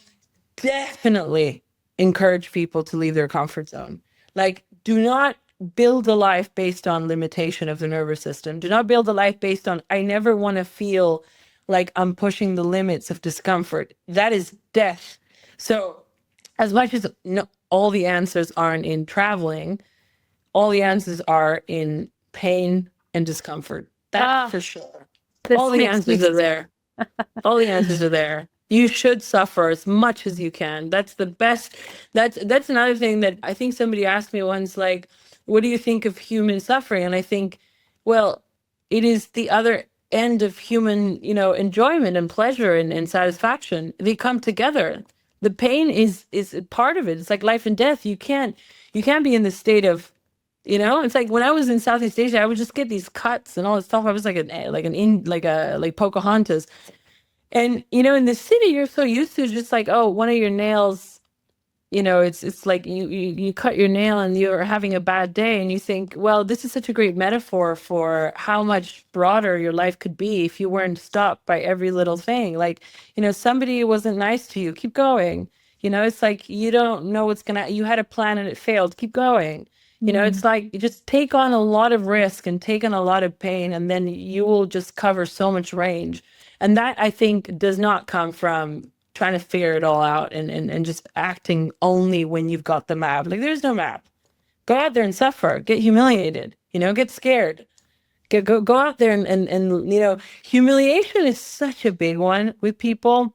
definitely encourage people to leave their comfort zone. Like, do not build a life based on limitation of the nervous system. Do not build a life based on, I never want to feel like I'm pushing the limits of discomfort. That is death. So, as much as no, all the answers aren't in traveling, all the answers are in pain and discomfort. That's for sure. All the answers are there. All the answers are there. You should suffer as much as you can. That's the best. That's another thing that I think somebody asked me once, like, what do you think of human suffering? And I think, well, it is the other end of human, enjoyment and pleasure and satisfaction. They come together. The pain is a part of it. It's like life and death. You can't be in the state of, it's like when I was in Southeast Asia, I would just get these cuts and all this stuff. I was like Pocahontas. And in the city, you're so used to just like, oh, one of your nails, it's like you cut your nail and you're having a bad day, and you think, well, this is such a great metaphor for how much broader your life could be if you weren't stopped by every little thing. Like, somebody wasn't nice to you, keep going. It's like you don't know you had a plan and it failed, keep going. It's like you just take on a lot of risk and take on a lot of pain, and then you will just cover so much range. And that, I think, does not come from trying to figure it all out and just acting only when you've got the map. Like, there's no map. Go out there and suffer, get humiliated, get scared. Go out there and humiliation is such a big one with people.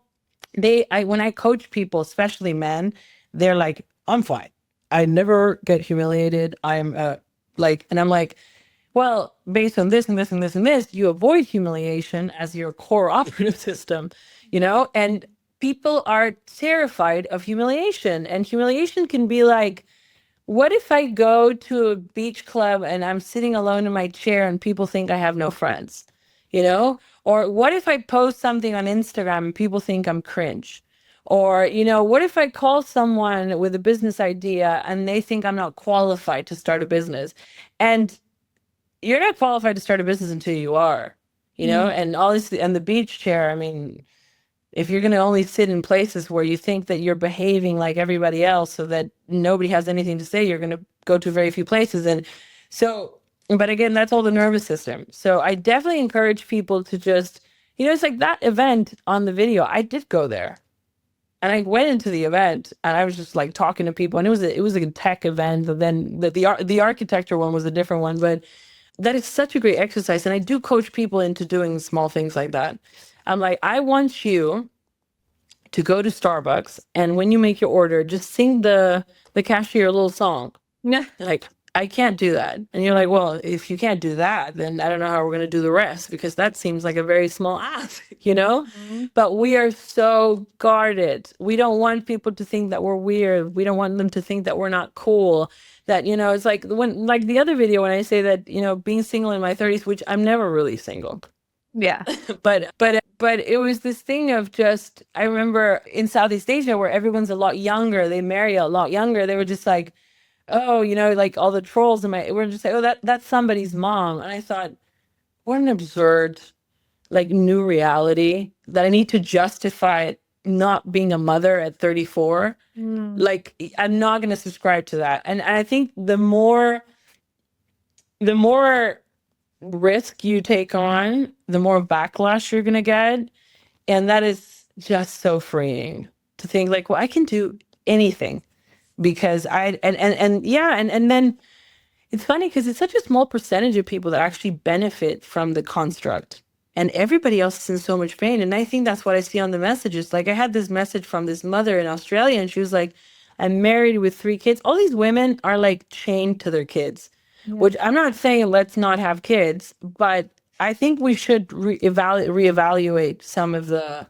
When I coach people, especially men, they're like, I'm fine. I never get humiliated. And I'm like, well, based on this and this and this and this, you avoid humiliation as your core operative system, and people are terrified of humiliation. And humiliation can be like, what if I go to a beach club and I'm sitting alone in my chair and people think I have no friends, Or what if I post something on Instagram and people think I'm cringe? Or, what if I call someone with a business idea and they think I'm not qualified to start a business? And you're not qualified to start a business until you are, and all this, and the beach chair. I mean, if you're going to only sit in places where you think that you're behaving like everybody else so that nobody has anything to say, you're going to go to very few places. And so, but again, that's all the nervous system. So I definitely encourage people to just, it's like that event on the video. I did go there. And I went into the event and I was just like talking to people, and it was a tech event. And then the architecture one was a different one, but that is such a great exercise. And I do coach people into doing small things like that. I'm like, I want you to go to Starbucks, and when you make your order, just sing the cashier a little song. Yeah. Like, I can't do that. And you're like, well, if you can't do that, then I don't know how we're going to do the rest, because that seems like a very small ask, But we are so guarded. We don't want people to think that we're weird. We don't want them to think that we're not cool. That, it's like like the other video when I say that, being single in my 30s, which I'm never really single. Yeah. But it was this thing of just, I remember in Southeast Asia where everyone's a lot younger, they marry a lot younger. They were just like, oh, like all the trolls we're just like, oh, that's somebody's mom. And I thought, what an absurd, like, new reality that I need to justify not being a mother at 34. Like, I'm not going to subscribe to that. And I think the more risk you take on, the more backlash you're going to get. And that is just so freeing to think like, well, I can do anything because and then It's funny because it's such a small percentage of people that actually benefit from the construct. And everybody else is in so much pain. And I think that's what I see on the messages. Like I had this message from this mother in Australia, and she was like, I'm married with 3 kids. All these women are like chained to their kids, Yeah. which I'm not saying let's not have kids, but I think we should reevaluate some of the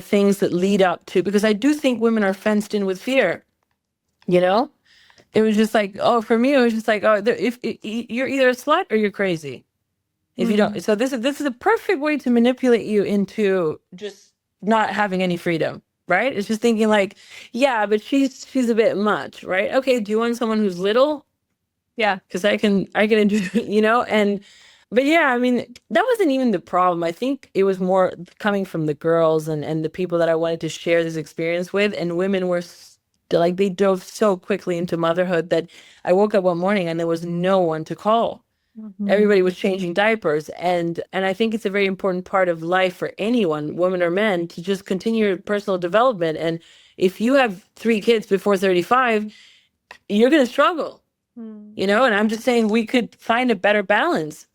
things that lead up to, because I do think women are fenced in with fear, you know? It was just like, oh, for me, it was just like, oh, if you're either a slut or you're crazy. If you don't, so this is a perfect way to manipulate you into just not having any freedom, right? It's just thinking like, yeah, but she's a bit much, right? Okay, do you want someone who's little? Yeah. Because I can and but yeah, I mean, that wasn't even the problem. I think it was more coming from the girls and the people that I wanted to share this experience with, and women were like they dove so quickly into motherhood that I woke up one morning and there was no one to call. Mhm. Everybody was changing diapers, and I think it's a very important part of life for anyone, woman or man, to just continue your personal development. And if you have 3 kids before 35, you're going to struggle, Mm. and I'm just saying we could find a better balance.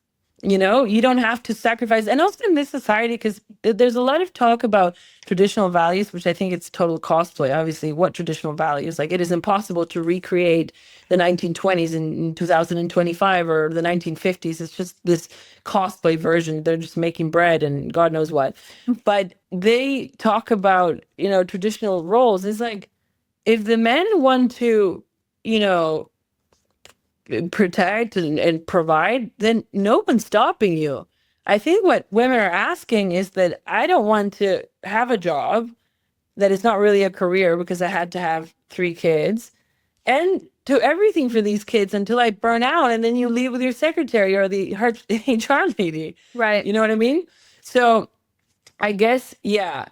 You don't have to sacrifice. And also in this society, because there's a lot of talk about traditional values, which I think it's total cosplay. Obviously, what traditional values? Like, it is impossible to recreate the 1920s in 2025 or the 1950s. It's just this cosplay version. They're just making bread and God knows what. But they talk about, traditional roles. It's like, if the men want to, you know, protect and provide, then no one's stopping you. I think what women are asking is that I don't want to have a job that is not really a career because I had to have 3 kids and do everything for these kids until I burn out, and then you leave with your secretary or the HR lady. Right. You know what I mean? So I guess, yeah,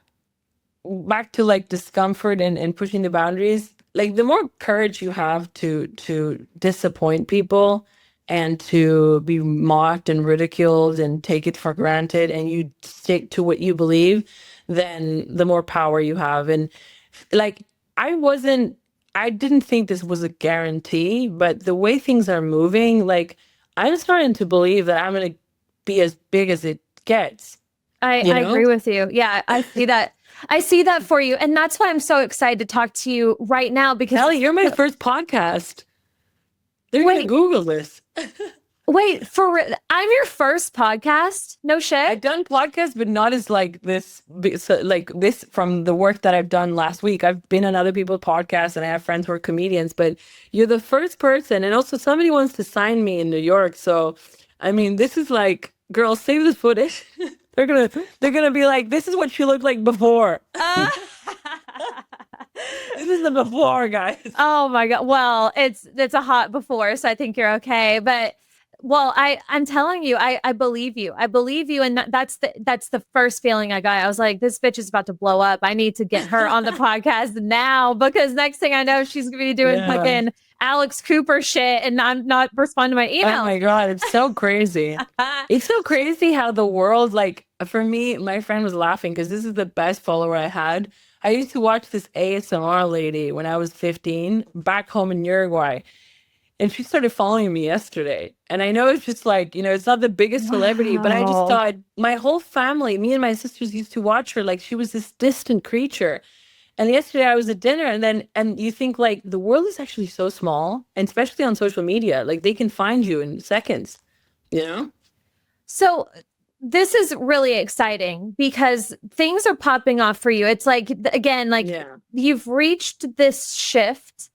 back to like discomfort and pushing the boundaries, like the more courage you have to disappoint people and to be mocked and ridiculed and take it for granted, and you stick to what you believe, then the more power you have. And like I didn't think this was a guarantee, but the way things are moving, like I'm starting to believe that I'm gonna be as big as it gets, you I know? agree with you. Yeah, I see that. I see that for you. And that's why I'm so excited to talk to you right now because Allie, you're my first podcast. They're gonna wait, Google this. wait, I'm your first podcast? No I've shit. done podcasts, but not as like this, so like this from the work that I've done last week. I've been on other people's podcasts and I have friends who are comedians, but you're the first person. And also somebody wants to sign me in New York. So, I mean, this is like, girls, save this footage. they're gonna be like, this is what she looked like before. Uh, This is the before, guys. oh my God. Well, it's a hot before, so I think you're okay. But well, I'm telling you, I believe you. I believe you, and that's the first feeling I got. I was like, this bitch is about to blow up. I need to get her on the podcast now because next thing I know, she's gonna be doing Yeah. fucking Alex Cooper shit, and I'm not responding to my Oh email. my God, it's so crazy. It's so crazy how the world, like, for me, my friend was laughing because this is the best follower I had. I used to watch this ASMR lady when I was 15 back home in Uruguay, and she started following me yesterday. And I know it's just like, it's not the biggest celebrity, but I just Wow. thought my whole family, me and my sisters used to watch her like she was this distant creature. And yesterday I was at dinner, and you think like the world is actually so small, and especially on social media, like they can find you in seconds, you know? So this is really exciting because things are popping off for you. It's like, again, like Yeah. you've reached this shift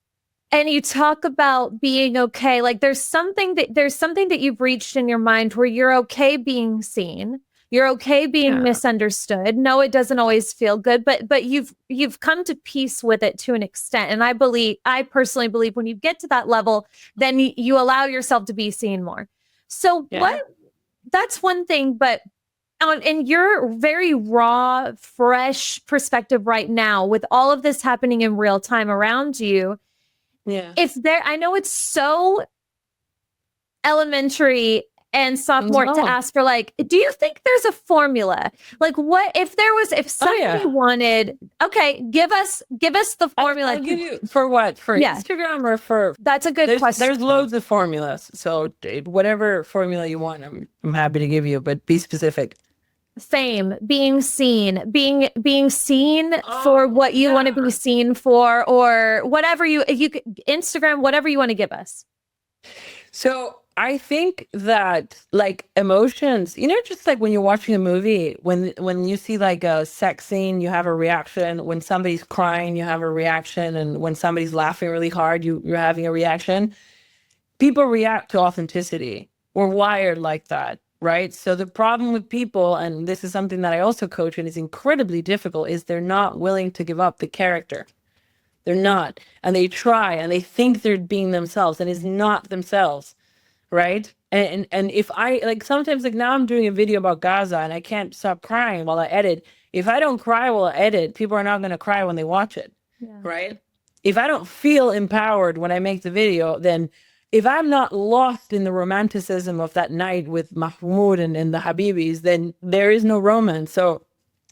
and you talk about being okay. Like there's something that you've reached in your mind where you're okay being seen. You're okay being Yeah. misunderstood. No, it doesn't always feel good, but you've come to peace with it to an extent. And I personally believe when you get to that level, then you allow yourself to be seen more. So Yeah. that's one thing, but in your very raw, fresh perspective right now, with all of this happening in real time around you, Yeah. I know it's so elementary and sophomore to Oh, ask for like, do you think there's a formula? Like what if oh somebody yeah. wanted, okay, give us the formula. I'll give you for what? For Yeah, Instagram or for that's a good question. there's loads of formulas. So whatever formula you want, I'm happy to give you, but be specific. Fame, being seen for Oh, what you want to be yeah. seen for, or whatever you could, Instagram, whatever you want to give us. So I think that like emotions, just like when you're watching a movie, when you see like a sex scene, you have a reaction. When somebody's crying, you have a reaction, and when somebody's laughing really hard, you're having a reaction. People react to authenticity. We're wired like that, right? So the problem with people, and this is something that I also coach and is incredibly difficult, is they're not willing to give up the character. They're not. And they try and they think they're being themselves and it's not themselves, right? And if I like sometimes like now I'm doing a video about Gaza and I can't stop crying while I edit. If I don't cry while I edit, people are not going to cry when they watch it, Yeah. right? If I don't feel empowered when I make the video, then if I'm not lost in the romanticism of that night with Mahmoud and the Habibis, then there is no romance. So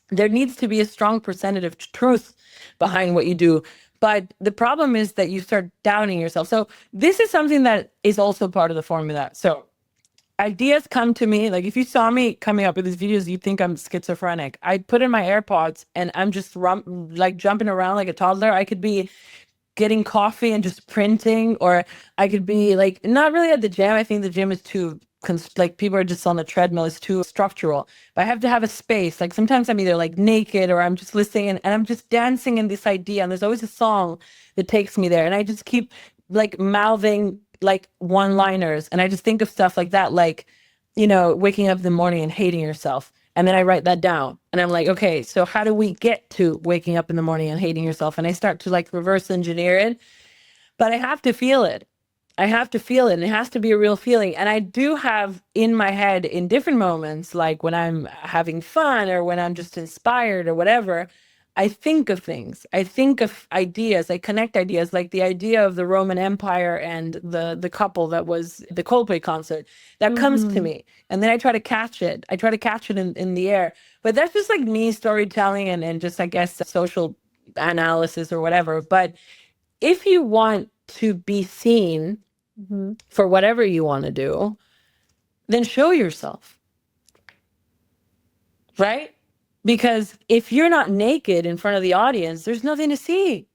there needs to be a strong percentage of truth behind what you do. But the problem is that you start doubting yourself. So this is something that is also part of the formula. So ideas come to me. Like if you saw me coming up with these videos, you think I'm schizophrenic. I put in my AirPods and I'm just like jumping around like a toddler. I could be getting coffee and just printing, or I could be like not really at the gym. I think the gym is too like people are just on the treadmill, it's too structural. But I have to have a space. Like sometimes I'm either like naked or I'm just listening and I'm just dancing in this idea. And there's always a song that takes me there. And I just keep like mouthing like one-liners. And I just think of stuff like that, like, waking up in the morning and hating yourself. And then I write that down and I'm like, okay, so how do we get to waking up in the morning and hating yourself? And I start to like reverse engineer it, but I have to feel it. I have to feel it and it has to be a real feeling. And I do have in my head in different moments, like when I'm having fun or when I'm just inspired or whatever, I think of things. I think of ideas. I connect ideas, like the idea of the Roman Empire and the couple that was the Coldplay concert. That comes to Mhm. me. And then I try to catch it. I try to catch it in the air. But that's just like me storytelling and just, I guess, social analysis or whatever. But if you want to be seen Mhm. for whatever you want to do, then show yourself, right? Because if you're not naked in front of the audience, there's nothing to see.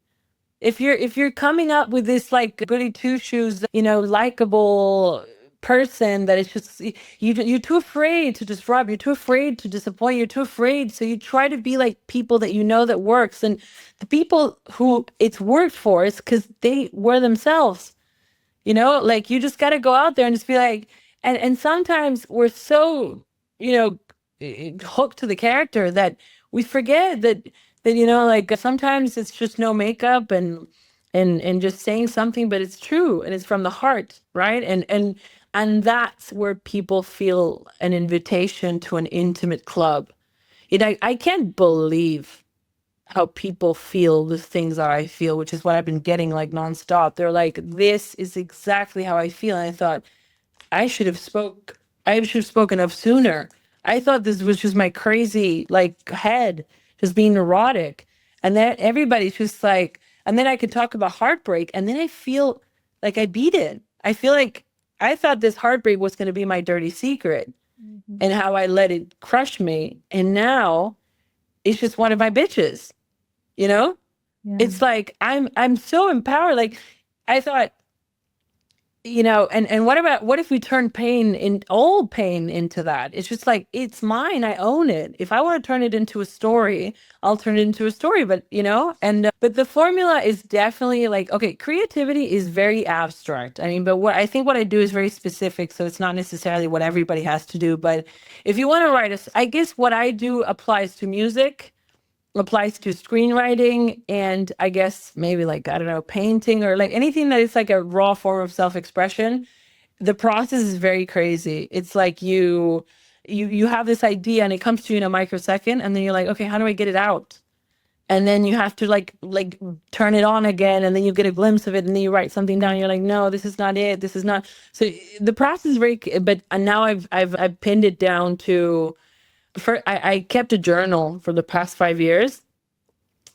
If you're coming up with this like goody two shoes, likable person that it's just you're too afraid to disrupt, you're too afraid to disappoint, you're too afraid. So you try to be like people that that works, and the people who it's worked for is because they were themselves. Like you just got to go out there and just be like, and sometimes we're so, you know, hooked to the character that we forget that like sometimes it's just no makeup and just saying something, but it's true and it's from the heart, right? And that's where people feel an invitation to an intimate club. I can't believe how people feel the things that I feel, which is what I've been getting like nonstop. They're like, this is exactly how I feel. And I thought I should have spoken up sooner. I thought this was just my crazy like head just being neurotic. And then everybody's just like, and then I could talk about heartbreak and then I feel like I beat it. I feel like I thought this heartbreak was going to be my dirty secret Mhm. and how I let it crush me. And now it's just one of my bitches. You know? Yeah. It's like I'm so empowered. Like I thought, and what if we turn old pain into that? It's just like it's mine. I own it. If I want to turn it into a story, I'll turn it into a story. But and but the formula is definitely like, okay, creativity is very abstract. I mean, but what I do is very specific, so it's not necessarily what everybody has to do. But if you want to write I guess what I do applies to music, applies to screenwriting, and I guess maybe like, I don't know, painting or like anything that is like a raw form of self-expression. The process is very crazy. It's like you have this idea and it comes to you in a microsecond and then you're like, okay, how do I get it out? and then you have to like turn it on again, and then you get a glimpse of it, and then you write something down. You're like, no, this is not it. This is not. So the process is very. But now I've pinned it down to. I kept a journal for the past 5 years,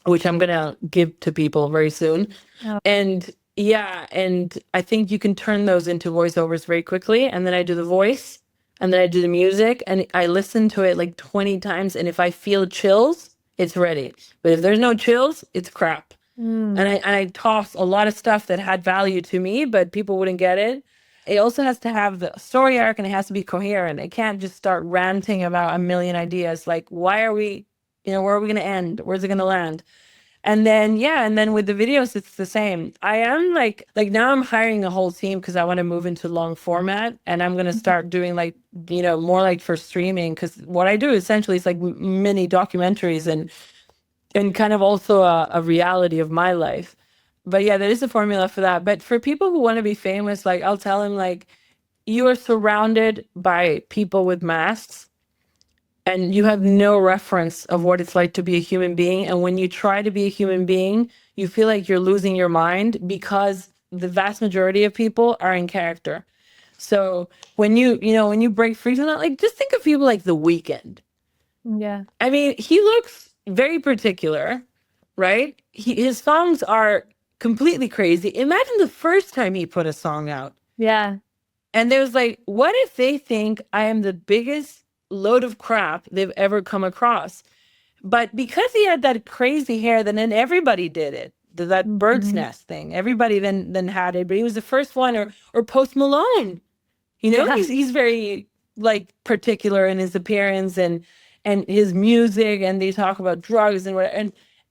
which I'm gonna give to people very soon. Oh, And yeah, and I think you can turn those into voiceovers very quickly. And then I do the voice, and then I do the music, and I listen to it like 20 times. And if I feel chills, it's ready. But if there's no chills, it's crap. mm, And I toss a lot of stuff that had value to me, but people wouldn't get it. It also has to have the story arc, and it has to be coherent. It can't just start ranting about a million ideas. Like, why are we, where are we going to end? Where's it going to land? And then, yeah, and then with the videos, it's the same. I am like now I'm hiring a whole team because I want to move into long format, and I'm going to start doing like, more like for streaming. Because what I do essentially is like mini documentaries, and kind of also a reality of my life. But yeah, there is a formula for that. But for people who want to be famous, like I'll tell them like, you are surrounded by people with masks, and you have no reference of what it's like to be a human being. And when you try to be a human being, you feel like you're losing your mind because the vast majority of people are in character. So when you break free from that, like just think of people like The Weeknd. yeah. I mean, he looks very particular, right? His songs are completely crazy. Imagine the first time he put a song out. Yeah. And there's like, what if they think I am the biggest load of crap they've ever come across? But because he had that crazy hair, then everybody did it. That bird's Mhm. nest thing. Everybody then had it, but he was the first one. Or Post Malone. Yeah. He's very like particular in his appearance and his music, and they talk about drugs and what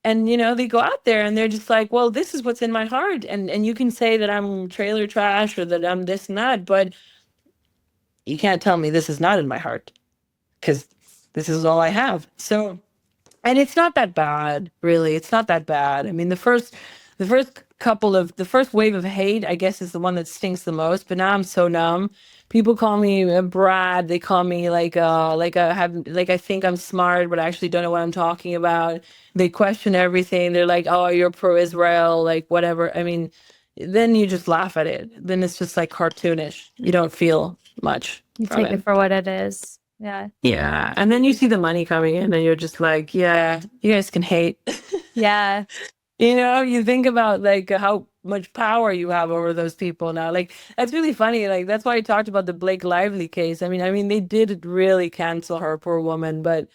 and they go out there and they're just like, well, this is what's in my heart, and you can say that I'm trailer trash or that I'm this and that, but you can't tell me this is not in my heart because this is all I have. So, and it's not that bad, really. It's not that bad. I mean, the first wave of hate, I guess, is the one that stings the most. But now I'm so numb. People call me a Brad. They call me like I think I'm smart, but I actually don't know what I'm talking about. They question everything. They're like, "Oh, you're pro-Israel," like whatever. I mean, then you just laugh at it. Then it's just like cartoonish. You don't feel much You from take it it. for what it is. Yeah. Yeah. And then you see the money coming in and you're just like, yeah, you guys can hate. Yeah. You think about like how much power you have over those people now. Like that's really funny. Like that's why I talked about the Blake Lively case. I mean they did really cancel her, poor woman, but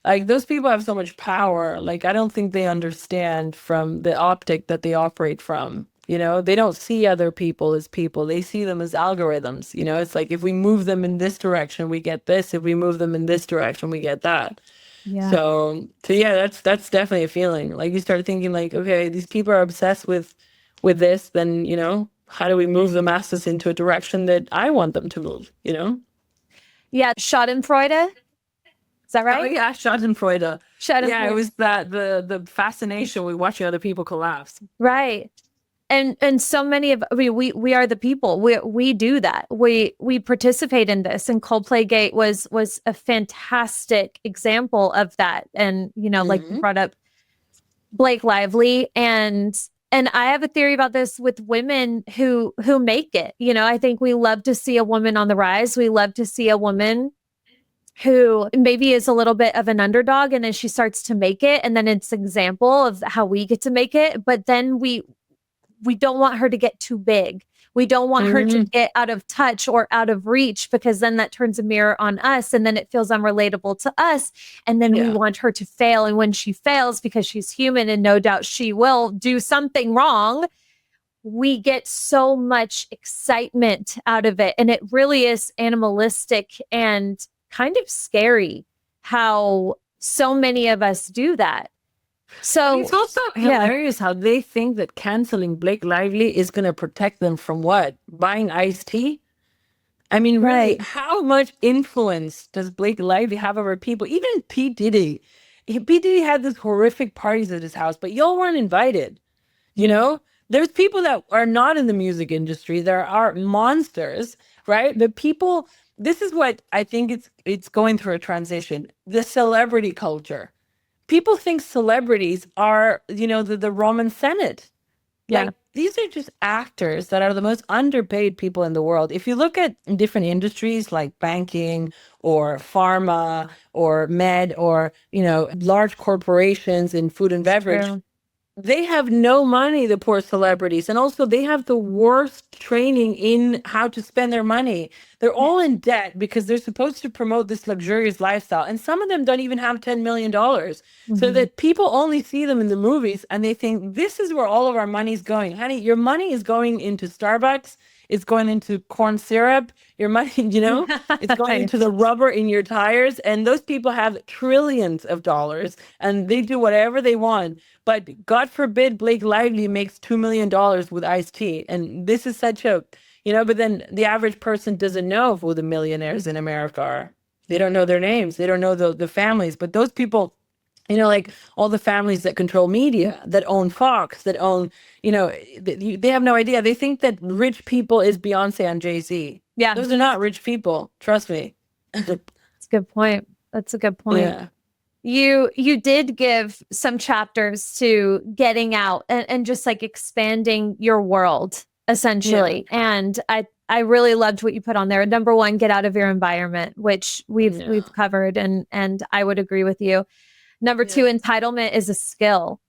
like those people have so much power. Like I don't think they understand from the optic that they operate from. They don't see other people as people. They see them as algorithms. It's like if we move them in this direction, we get this. If we move them in this direction, we get that. Yeah. So yeah, that's definitely a feeling. Like you start thinking like, okay, these people are obsessed with this, then, how do we move the masses into a direction that I want them to move? Yeah. Schadenfreude. Is that Oh right? yeah, Schadenfreude. Yeah, it Schadenfreude. was that the fascination with watching other people collapse. Right. And so many of we are the people. We do that. We participate in this. And Coldplay Gate was a fantastic example of that. And like you Hmm. brought up Blake Lively, and I have a theory about this with women who make it. I think we love to see a woman on the rise. We love to see a woman who maybe is a little bit of an underdog, and then she starts to make it, and then it's an example of how we get to make it. But then we don't want her to get too big. We don't want her to Hmm. get out of touch or out of reach, because then that turns a mirror on us, and then it feels unrelatable to us. And then we Yeah. want her to fail. And when she fails, because she's human and no doubt she will do something wrong, we get so much excitement out of it. And it really is animalistic and kind of scary how so many of us do that. And So, it's also yeah, hilarious how they think that canceling Blake Lively is going to protect them from what? Buying iced tea? I mean, really, right. how much influence does Blake Lively have over people? Even P. Diddy. P. Diddy had these horrific parties at his house, but y'all weren't invited. You know, there's people that are not in the music industry. There are monsters, right? The people, this is what I think it's going through a transition. The celebrity culture. people think celebrities are, the Roman Senate. Yeah. Like, these are just actors that are the most underpaid people in the world. If you look at different industries like banking or pharma or med or, large corporations in food and It's beverage, true. they have no money, the poor celebrities. And also, they have the worst training in how to spend their money. They're all in debt because they're supposed to promote this luxurious lifestyle. And some of them don't even have $10 million. So Mhm. that people only see them in the movies and they think this is where all of our money's going. Honey, your money is going into Starbucks, it's going into corn syrup, your money, it's going Right. into the rubber in your tires. And those people have trillions of dollars and they do whatever they want. But God forbid Blake Lively makes $2 million with iced tea. And this is such a, but then the average person doesn't know who the millionaires in America are. They don't know their names. They don't know the families. But those people, like all the families that control media, that own Fox, that own, they have no idea. They think that rich people is Beyonce and Jay-Z. Yeah. Those are not rich people. Trust me. That's a good point. That's a good point. Yeah. You did give some chapters to getting out and just like expanding your world Yeah. essentially. And I really loved what you put on there. Number one, get out of your environment, which we've Yeah. covered and I would agree with you. Number two, Yeah. entitlement is a skill.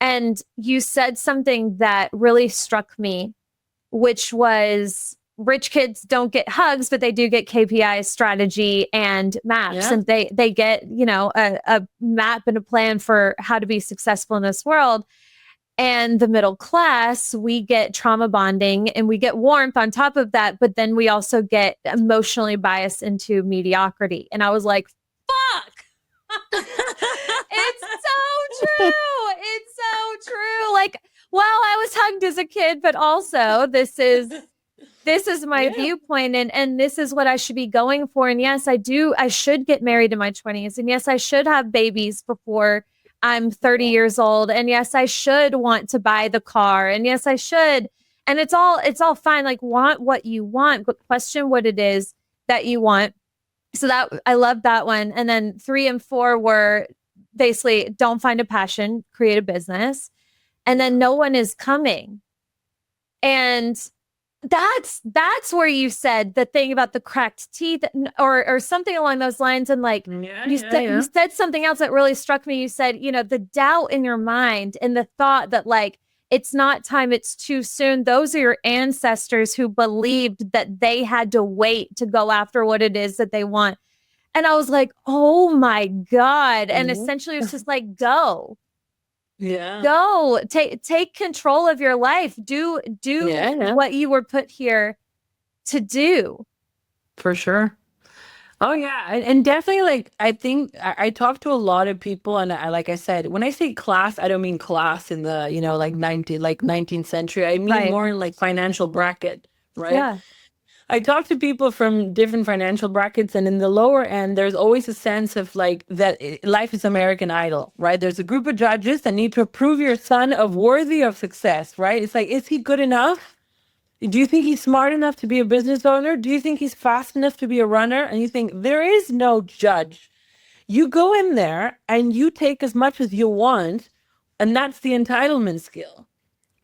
And you said something that really struck me, which was rich kids don't get hugs, but they do get KPI, strategy, and maps. Yeah. And they get, a map and a plan for how to be successful in this world. And the middle class, we get trauma bonding and we get warmth on top of that. But then we also get emotionally biased into mediocrity. And I was like, fuck. It's so true. It's so true. Like, well, I was hugged as a kid, but also this is my Yeah. viewpoint and this is what I should be going for. And yes, I should get married in my 20s. And yes, I should have babies before I'm 30 years old. And yes, I should want to buy the car. And yes, I should. And it's all fine. Like, want what you want, but question what it is that you want. So that I love that one. And then 3 and 4 were basically don't find a passion, create a business. And then no one is coming. And that's where you said the thing about the cracked teeth or something along those lines. And like Yeah. you said something else that really struck me. You said, the doubt in your mind and the thought that like it's not time, it's too soon. Those are your ancestors who believed that they had to wait to go after what it is that they want. And I was like, oh my God. And Mhm. essentially it's just like Yeah. go take control of your life. Do Yeah. Yeah. what you were put here to do. For sure. Oh yeah, and definitely like I think I talk to a lot of people, and like I said, when I say class, I don't mean class in the like 19th century. I mean Right. more in like financial bracket, right? Yeah. I talk to people from different financial brackets, and in the lower end, there's always a sense of like that life is American Idol, right? There's a group of judges that need to approve your son of worthy of success, right? It's like, is he good enough? Do you think he's smart enough to be a business owner? Do you think he's fast enough to be a runner? And you think there is no judge. You go in there and you take as much as you want, and that's the entitlement skill,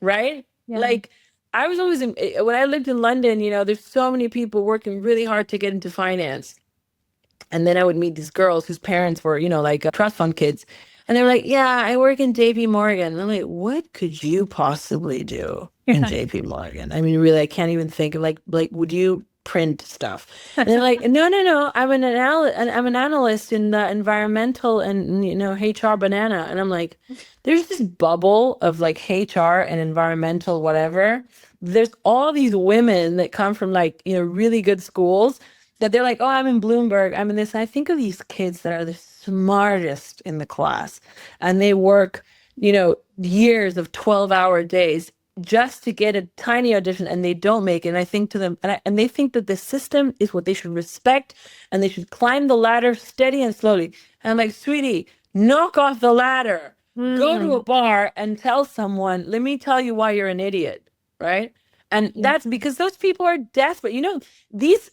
right? Yeah. Like I was always when I lived in London, there's so many people working really hard to get into finance. And then I would meet these girls whose parents were, like trust fund kids. And they were like, yeah, I work in JP Morgan. And I'm like, what could you possibly do in JP Morgan? I mean, really, I can't even think of like, would you print stuff? And they're like, no, no, no. I'm an analyst in the environmental and, HR banana. And I'm like, there's this bubble of like HR and environmental, whatever. There's all these women that come from like, really good schools that they're like, oh, I'm in Bloomberg, I'm in this. And I think of these kids that are the smartest in the class and they work, years of 12-hour days just to get a tiny audition and they don't make it. And I think to them, and they think that the system is what they should respect and they should climb the ladder steady and slowly. And I'm like, sweetie, knock off the ladder, go to a bar and tell someone, let me tell you why you're an idiot, right? And that's because those people are desperate. These,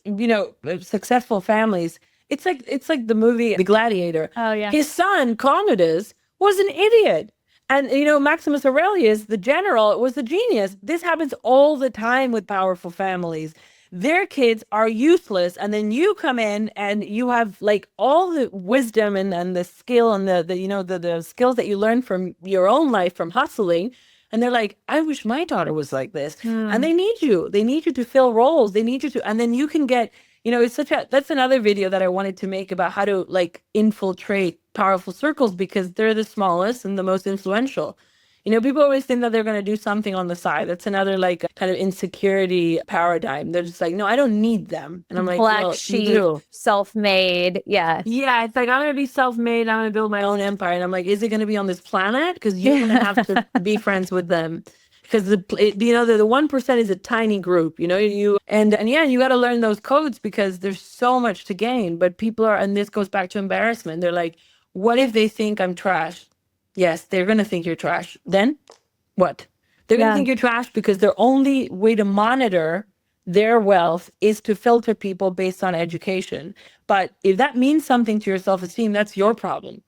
successful families, it's like the movie The Gladiator. Oh yeah. His son, Commodus, was an idiot. And Maximus Aurelius, the general, was a genius. This happens all the time with powerful families. Their kids are useless, and then you come in and you have like all the wisdom and the skill and the skills that you learn from your own life from hustling. And they're like, I wish my daughter was like this. And Hmm. they need you. They need you to fill roles. They need you to, and then you can get, it's that's another video that I wanted to make about how to like infiltrate powerful circles because they're the smallest and the most influential. People always think that they're going to do something on the side. That's another like kind of insecurity paradigm. They're just like, no, I don't need them. And I'm like, Black well, you sheep, do. self-made. Yeah. Yeah, it's like I'm gonna be self-made. I'm gonna build my own empire, and I'm like, is it gonna be on this planet? Because you're gonna have to be friends with them, because the 1% is a tiny group. And yeah, you got to learn those codes because there's so much to gain. But people are, and this goes back to embarrassment. They're like, what if they think I'm trash? Yes, they're gonna think you're trash. Then what? They're going to Yeah. think you're trash because their only way to monitor their wealth is to filter people based on education. But if that means something to your self esteem, that's your problem.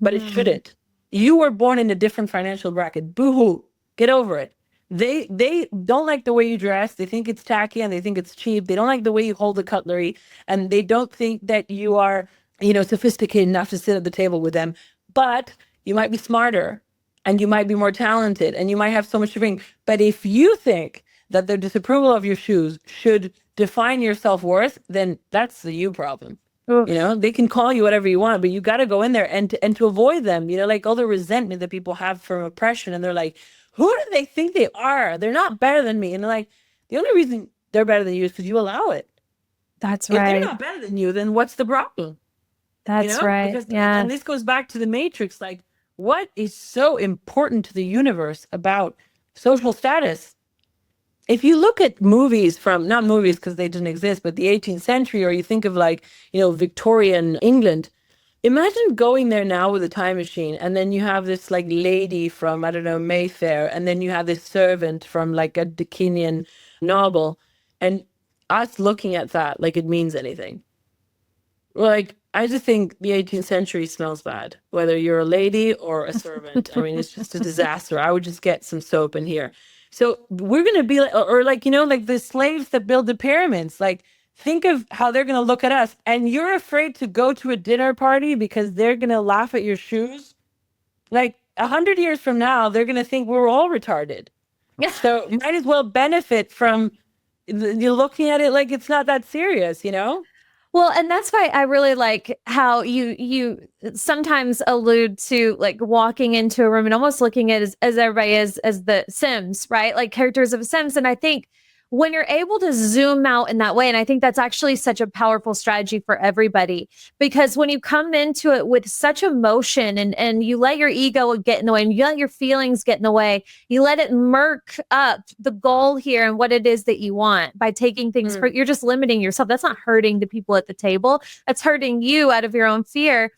But it Hmm. shouldn't. You were born in a different financial bracket. Boo hoo. Get over it. They don't like the way you dress. They think it's tacky and they think it's cheap. They don't like the way you hold the cutlery, and they don't think that you are, sophisticated enough to sit at the table with them. But you might be smarter and you might be more talented and you might have so much to bring. But if you think that the disapproval of your shoes should define your self-worth, then that's the you problem. Oof. They can call you whatever you want, but you got to go in there and to avoid them, like all the resentment that people have from oppression. And they're like, who do they think they are? They're not better than me. And they're like, the only reason they're better than you is because you allow it. That's If they're right. not better than you, then what's the problem? That's right. Because, Yeah. and this goes back to the Matrix, like, what is so important to the universe about social status? If you look at movies from, not movies because they didn't exist, but the 18th century, or you think of like, Victorian England, imagine going there now with a time machine, and then you have this like lady from, I don't know, Mayfair, and then you have this servant from like a Dickenian novel, and us looking at that like it means anything. Like, I just think the 18th century smells bad, whether you're a lady or a servant. I mean, it's just a disaster. I would just get some soap in here. So we're going to be like, or like, like the slaves that build the pyramids. Like, think of how they're going to look at us. And you're afraid to go to a dinner party because they're going to laugh at your shoes. Like, 100 years from now, they're going to think we're all retarded. So you might as well benefit from you're looking at it like it's not that serious? Well, and that's why I really like how you sometimes allude to like walking into a room and almost looking at as everybody is as the Sims, right? Like characters of Sims. And I think when you're able to zoom out in that way, and I think that's actually such a powerful strategy for everybody, because when you come into it with such emotion and you let your ego get in the way and you let your feelings get in the way, you let it murk up the goal here and what it is that you want by taking things for, Mm. you're just limiting yourself. That's not hurting the people at the table. That's hurting you out of your own fear.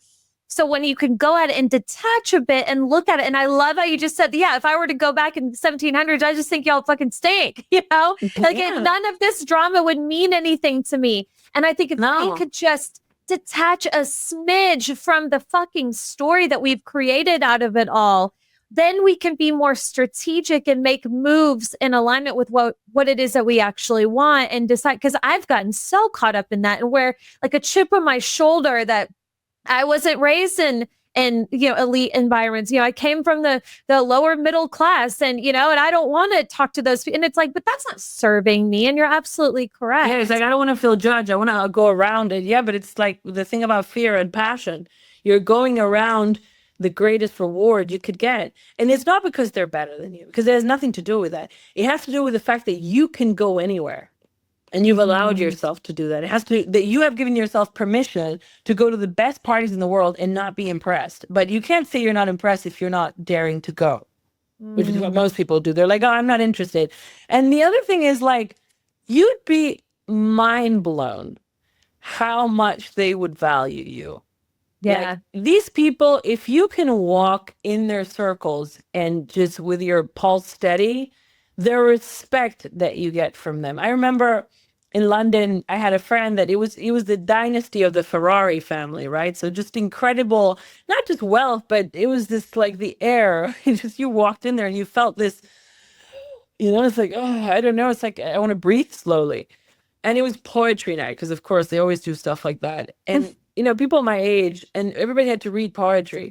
So when you can go at it and detach a bit and look at it, and I love how you just said, yeah, if I were to go back in the 1700s, I just think y'all fucking stink, Like Yeah. none of this drama would mean anything to me. And I think if we No. could just detach a smidge from the fucking story that we've created out of it all, then we can be more strategic and make moves in alignment with what it is that we actually want and decide. Because I've gotten so caught up in that and where like a chip on my shoulder that I wasn't raised in elite environments. I came from the lower middle class, and I don't want to talk to those. And it's like, but that's not serving me. And you're absolutely Yeah, it's like correct. I don't want to feel judged. I want to go around it. Yeah, but it's like the thing about fear and passion. You're going around the greatest reward you could get. And it's not because they're better than you, because it has nothing to do with that. It has to do with the fact that you can go anywhere and you've allowed Mhm. yourself to do that. It has to that you have given yourself permission to go to the best parties in the world and not be impressed. But you can't say you're not impressed if you're not daring to go, which is what Mm. most people do. They're like, oh, I'm not interested. And the other thing is like, you'd be mind blown how much they would value you. Like Yeah. these people, if you can walk in their circles and just with your pulse steady, the respect that you get from them. I remember in London, I had a friend that it was the dynasty of the Ferrari family, right? So just incredible, not just wealth, but it was this like the air. It's just you walked in there and you felt this, it's like, oh, I don't know. It's like I want to breathe slowly. And it was poetry night because, of course, they always do stuff like that. And, people my age and everybody had to read poetry.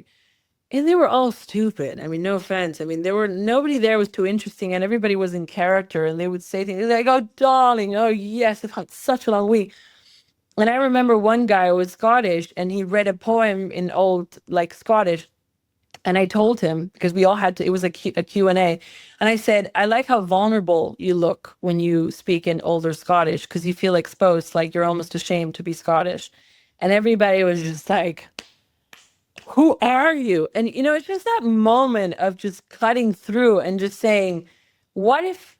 And they were all stupid. I mean, no offense. I mean, nobody there was too interesting and everybody was in character and they would say things like, oh, darling, oh, yes, I've had such a long week. And I remember one guy who was Scottish and he read a poem in old, like Scottish. And I told him, because we all had to, it was a Q&A. And I said, I like how vulnerable you look when you speak in older Scottish because you feel exposed, like you're almost ashamed to be Scottish. And everybody was just like, who are you? And, it's just that moment of just cutting through and just saying, what if,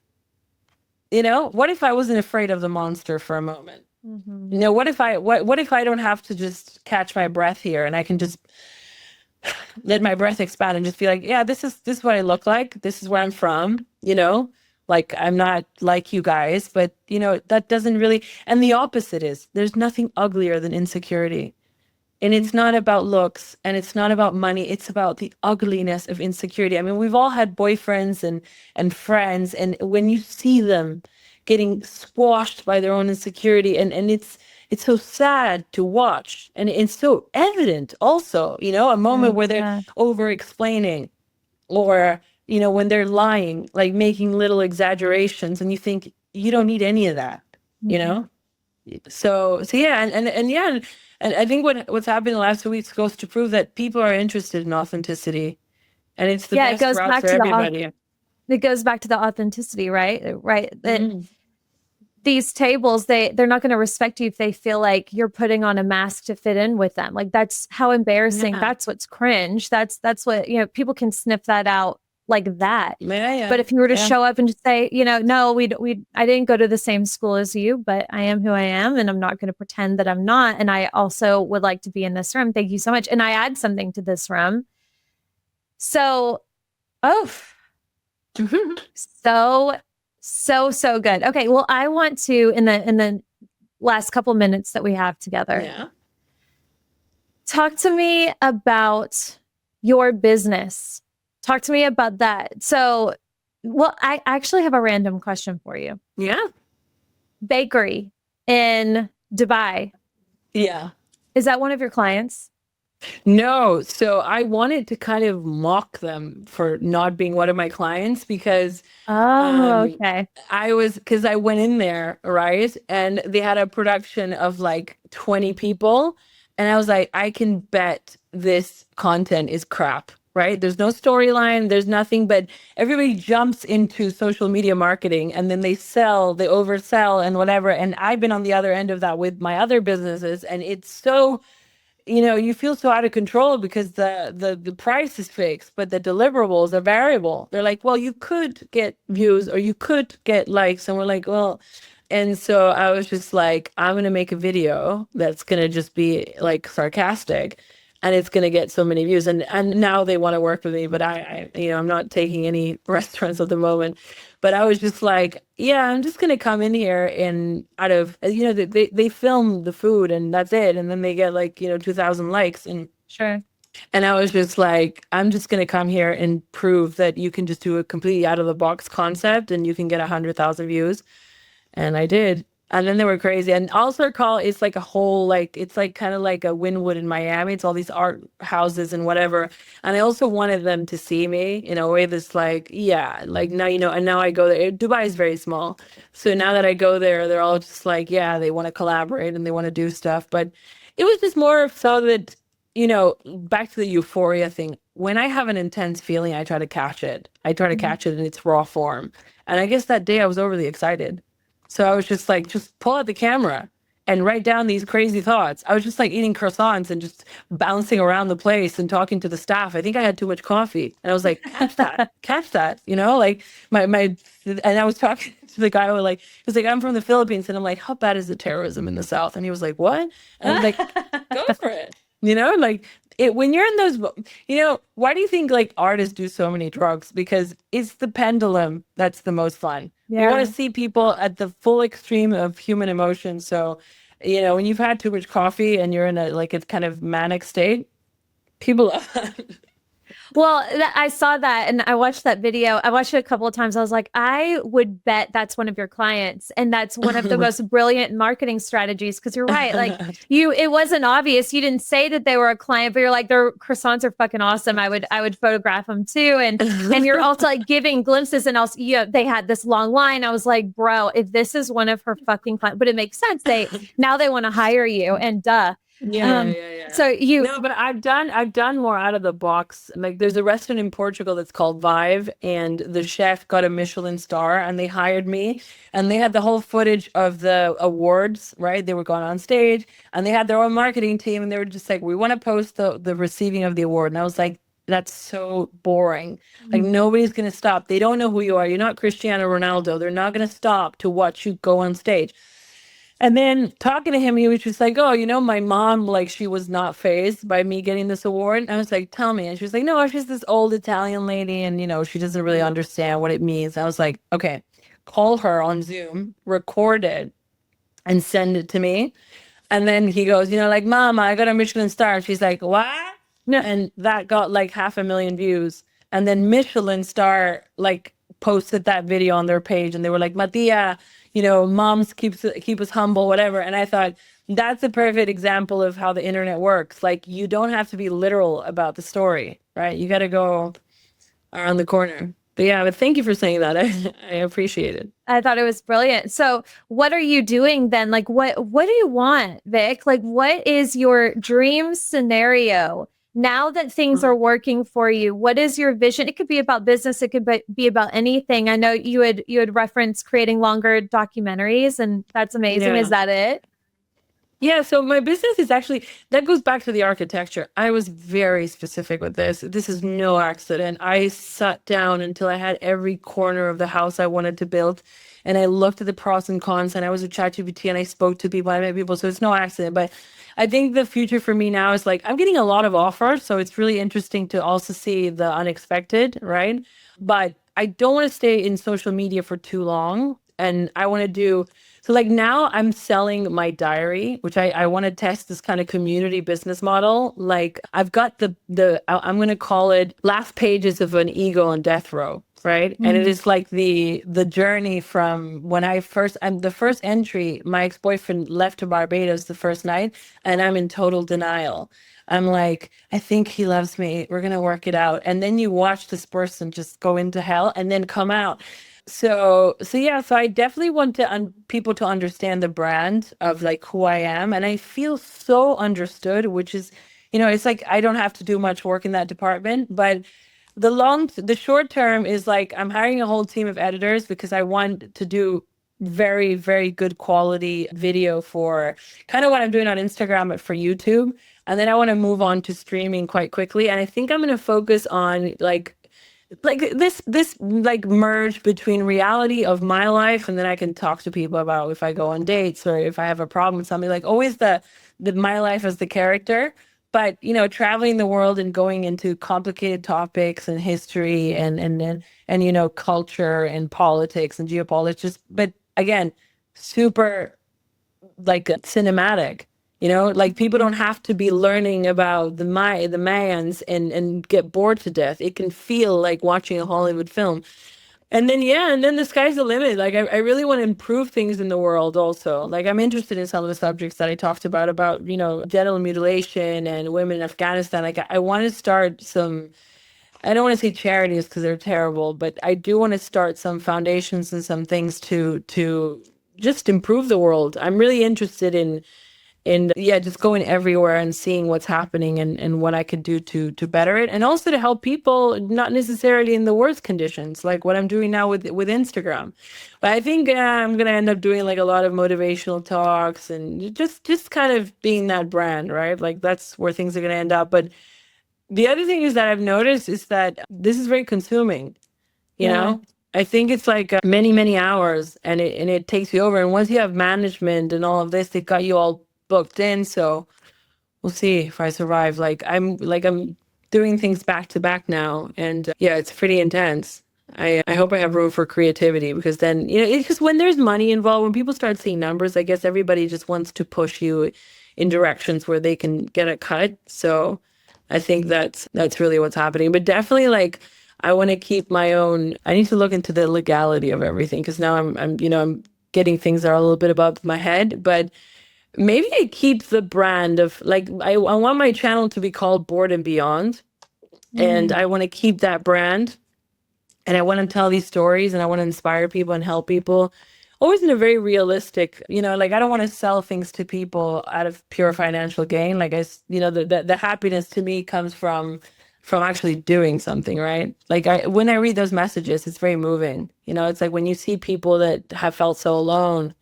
what if I wasn't afraid of the monster for a moment? Mm-hmm. What if I don't have to just catch my breath here and I can just let my breath expand and just be like, yeah, this is what I look like. This is where I'm from, like I'm not like you guys, but that doesn't really, and the opposite is there's nothing uglier than insecurity. And it's not about looks and it's not about money. It's about the ugliness of insecurity. I mean, we've all had boyfriends and friends, and when you see them getting squashed by their own insecurity, and it's so sad to watch. And it's so evident also, a moment where they're Yeah. over explaining or, when they're lying, like making little exaggerations, and you think you don't need any of that, you Mm-hmm. know? So yeah, and yeah, and I think what's happened in the last 2 weeks goes to prove that people are interested in authenticity, and it's the Yeah, it best goes route back for to everybody. it goes back to the authenticity, right? Right. That Mhm. these tables, they're not going to respect you if they feel like you're putting on a mask to fit in with them. Like that's how embarrassing. Yeah, That's what's cringe. That's what, people can sniff that out like that. yeah, But yeah, if you were to yeah. show up and just say, no, I didn't go to the same school as you, but I am who I am and I'm not going to pretend that I'm not. And I also would like to be in this room. Thank you so much. And I add something to this room. So, oh, so, so good. Okay. Well, I want to, in the last couple minutes that we have together, Yeah. talk to me about your business. Talk to me about that. So, well, I actually have a random question for you. Yeah. Bakery in Dubai. Yeah. Is that one of your clients? No, so I wanted to kind of mock them for not being one of my clients because Oh, um okay. because I went in there, right? And they had a production of like 20 people. And I was like, I can bet this content is crap, right? There's no storyline, there's nothing, but everybody jumps into social media marketing and then they oversell and whatever. And I've been on the other end of that with my other businesses. And it's so you feel so out of control because the price is fixed, but the deliverables are variable. They're like, well, you could get views or you could get likes. And we're like, well, and so I was just like, I'm gonna make a video that's gonna just be like sarcastic and it's gonna get so many views. And now they want to work with me, but I'm not taking any restaurants at the moment. But I was just like, yeah, I'm just gonna come in here and out of they film the food and that's it, and then they get like 2,000 likes Sure. and I was just like, I'm just gonna come here and prove that you can just do a completely out of the box concept and you can get 100,000 views. And I did. And then they were crazy. And also call it's like a whole it's like kind of like a Wynwood in Miami. It's all these art houses and whatever. And I also wanted them to see me in a way that's like, yeah, like now and now I go there. Dubai is very small. So now that I go there, they're all just like, yeah, they want to collaborate and they want to do stuff. But it was just more so that, back to the euphoria thing. When I have an intense feeling, I try to catch it. I try to Mhm. catch it in its raw form. And I guess that day I was overly excited. So I was just like, just pull out the camera and write down these crazy thoughts. I was just like eating croissants and just bouncing around the place and talking to the staff. I think I had too much coffee. And I was like, catch that, like and I was talking to the guy who he was like, I'm from the Philippines. And I'm like, how bad is the terrorism in the South? And he was like, what? And I'm like, go for it. Like when you're in those, why do you think like artists do so many drugs? Because it's the pendulum that's the most fun. We want Yeah. to see people at the full extreme of human emotion. So, when you've had too much coffee and you're in a kind of manic state, people. Well, I saw that and I watched that video. I watched it a couple of times. I was like, I would bet that's one of your clients. And that's one of the most brilliant marketing strategies. Cause you're right. Like it wasn't obvious. You didn't say that they were a client, but you're like, their croissants are fucking awesome. I would photograph them too. And you're also like giving glimpses and also, they had this long line. I was like, bro, if this is one of her fucking clients, but it makes sense. Now they want to hire you and duh. Yeah, Um, yeah, yeah. so you, No, but I've done more out of the box. Like there's a restaurant in Portugal that's called Vive, and the chef got a Michelin star, and they hired me, and they had the whole footage of the awards, right? They were going on stage, and they had their own marketing team, and they were just like, we want to post the receiving of the award. And I was like, that's so boring. Like nobody's gonna stop. They don't know who you are. You're not Cristiano Ronaldo. They're not gonna stop to watch you go on stage. And then talking to him, he was just like, "Oh, my mom, like, she was not fazed by me getting this award." And I was like, "Tell me." And she was like, "No, she's this old Italian lady, and she doesn't really understand what it means." I was like, "Okay, call her on Zoom, record it, and send it to me." And then he goes, like, "Mama, I got a Michelin star." And she's like, "What?" And that got like 500,000 views. And then Michelin star like posted that video on their page, and they were like, "Mattia, moms keep us humble, whatever." And I thought that's a perfect example of how the internet works. Like you don't have to be literal about the story, right? You got to go around the corner. But yeah, but thank you for saying that. I appreciate it. I thought it was brilliant. So, what are you doing then? Like, what do you want, Vic? Like, what is your dream scenario now that things are working for you? What is your vision? It could be about business. It could be about anything. I know you had referenced creating longer documentaries, and that's amazing. Is Yeah. that it? Yeah, so my business is actually, that goes back to the architecture. I was very specific with this. This is no accident. I sat down until I had every corner of the house I wanted to build, and I looked at the pros and cons, and I was a ChatGPT, and I spoke to people, I met people, so it's no accident. But I think the future for me now is like I'm getting a lot of offers, so it's really interesting to also see the unexpected, right? But I don't want to stay in social media for too long, and I want to do so like now I'm selling my diary, which I want to test this kind of community business model. Like I've got I'm going to call it last pages of an ego on death row, right? And it Mhm. is like the journey from when I'm the first entry, my ex-boyfriend left to Barbados the first night, and I'm in total denial. I'm like, I think he loves me. We're gonna work it out. And then you watch this person just go into hell and then come out. So yeah, so I definitely want to people to understand the brand of like who I am, and I feel so understood, which is, it's like I don't have to do much work in that department, but the short term is like I'm hiring a whole team of editors because I want to do very, very good quality video for kind of what I'm doing on Instagram, but for YouTube. And then I want to move on to streaming quite quickly. And I think I'm going to focus on like this like merge between reality of my life, and then I can talk to people about if I go on dates or if I have a problem with something, like always the my life as the character, but traveling the world and going into complicated topics and history and culture and politics and geopolitics, just but again super like cinematic. Like people don't have to be learning about the Mayans and get bored to death. It can feel like watching a Hollywood film. And then yeah, and then the sky's the limit. Like I really want to improve things in the world also. Like I'm interested in some of the subjects that I talked about, genital mutilation and women in Afghanistan. Like I want to start some, I don't want to say charities because they're terrible, but I do want to start some foundations and some things to just improve the world. I'm really interested in yeah, just going everywhere and seeing what's happening and what I could do to better it, and also to help people not necessarily in the worst conditions, like what I'm doing now with Instagram. But I think I'm gonna end up doing like a lot of motivational talks and just kind of being that brand, right? Like that's where things are gonna end up. But the other thing is that I've noticed is that this is very consuming, you Yeah. know? I think it's like many, many hours, and it takes you over. And once you have management and all of this, they got you all booked in. So we'll see if I survive. Like I'm doing things back to back now, and yeah, it's pretty intense. I hope I have room for creativity because then, because when there's money involved, when people start seeing numbers, I guess everybody just wants to push you in directions where they can get a cut. So I think that's really what's happening. But definitely like I want to keep my own, I need to look into the legality of everything because now I'm getting things that are a little bit above my head, but maybe I keep the brand of like I want my channel to be called Board and Beyond, and Mm, I want to keep that brand, and I want to tell these stories, and I want to inspire people and help people. Always in a very realistic, like I don't want to sell things to people out of pure financial gain. Like the happiness to me comes from actually doing something, right? Like when I read those messages, it's very moving. It's like when you see people that have felt so alone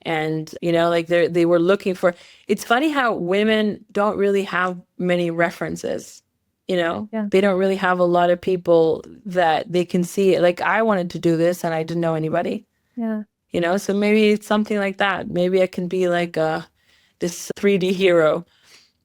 and like they were looking for, it's funny how women don't really have many references. yeah. They don't really have a lot of people that they can see. Like I wanted to do this and I didn't know anybody. Yeah. So maybe it's something like that. Maybe I can be like this 3D hero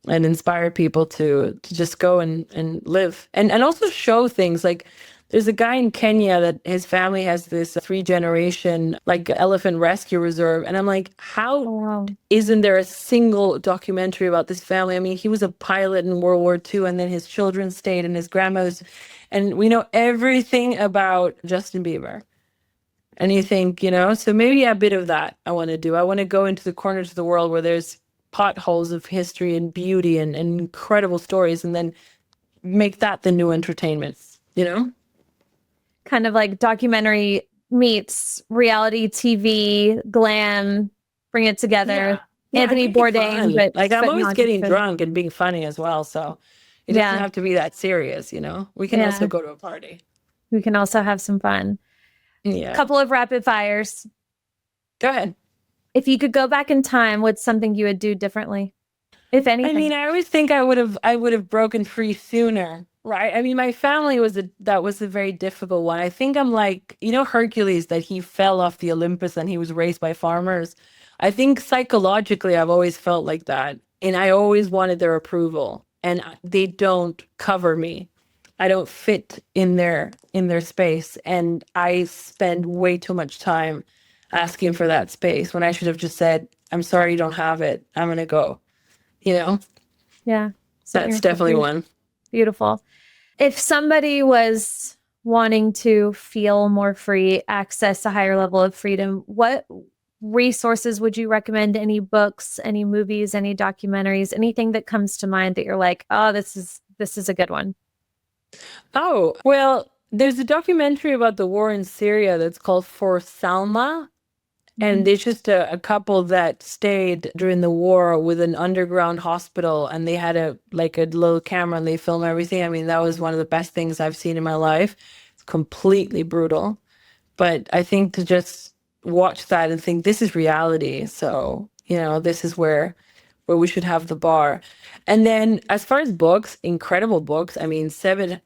and inspire people to just go and live and also show things. Like there's a guy in Kenya that his family has this 3 generation like elephant rescue reserve, and I'm like, how Oh, wow. isn't there a single documentary about this family? I mean, he was a pilot in World War II, and then his children stayed and his grandmother's, and we know everything about Justin Bieber. And you think, so maybe a bit of that I want to do. I want to go into the corners of the world where there's potholes of history and beauty and incredible stories, and then make that the new entertainment, you know? Kind of like documentary meets reality TV, glam, bring it together. Yeah. Yeah, it Anthony can be Bourdain, fun. Like I'm but always not just getting good. drunk and being funny as well. So it doesn't Yeah. have to be that serious. We can also Yeah. go to a party. We can also have some fun. Yeah. Couple of rapid fires. Go ahead. If you could go back in time, what's something you would do differently, if I mean, anything? I always think I would have broken free sooner, right? I mean, my family that was a very difficult one. I think I'm like, Hercules, that he fell off the Olympus and he was raised by farmers. I think psychologically I've always felt like that, and I always wanted their approval, and they don't cover me. I don't fit in their space, and I spend way too much time asking for that space when I should have just said, "I'm sorry you don't have it. I'm gonna go." You know? Yeah. Setting That's yourself definitely free. one. Beautiful. If somebody was wanting to feel more free, access a higher level of freedom, what resources would you recommend? Any books, any movies, any documentaries, anything that comes to mind that you're like, oh, this is a good one. Oh, well, there's a documentary about the war in Syria that's called For Salma. And Mhm. it's just a couple that stayed during the war with an underground hospital, and they had a little camera and they film everything. I mean, that was one of the best things I've seen in my life. It's completely brutal. But I think to just watch that and think this is reality. So, this is where we should have the bar. And then as far as books, incredible books. I mean, seven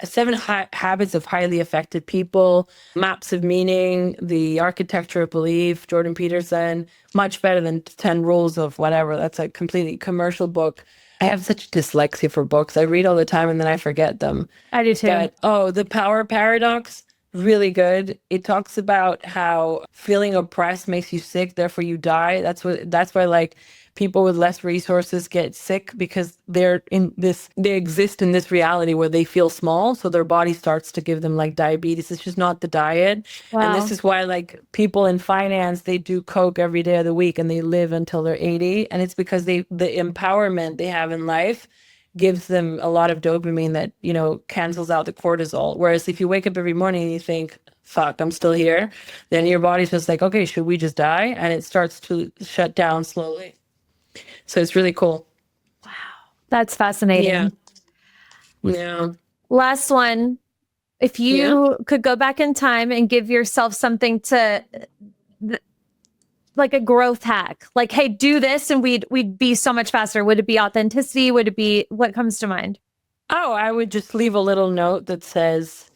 habits of highly effective people, maps of meaning, the architecture of belief, Jordan Peterson, much better than 10 rules of whatever. That's a completely commercial book. I have such dyslexia for books. I read all the time and then I forget them. I do too. But the power paradox, really good. It talks about how feeling oppressed makes you sick, therefore you die. That's why like people with less resources get sick, because they exist in this reality where they feel small, so their body starts to give them like diabetes. It's just not the diet. And this Wow. is why like people in finance, they do coke every day of the week and they live until they're 80, and it's because the empowerment they have in life gives them a lot of dopamine that, cancels out the cortisol. Whereas if you wake up every morning and you think, fuck, I'm still here, then your body's just like, okay, should we just die? And it starts to shut down slowly. So it's really cool. That's Yeah. fascinating. Yeah. Last one. If Yeah. you could go back in time and give yourself something to like a growth hack, like, hey, do this and we'd be so much faster. Would it be authenticity? Would it be what comes to mind? Oh, I would just leave a little note that says,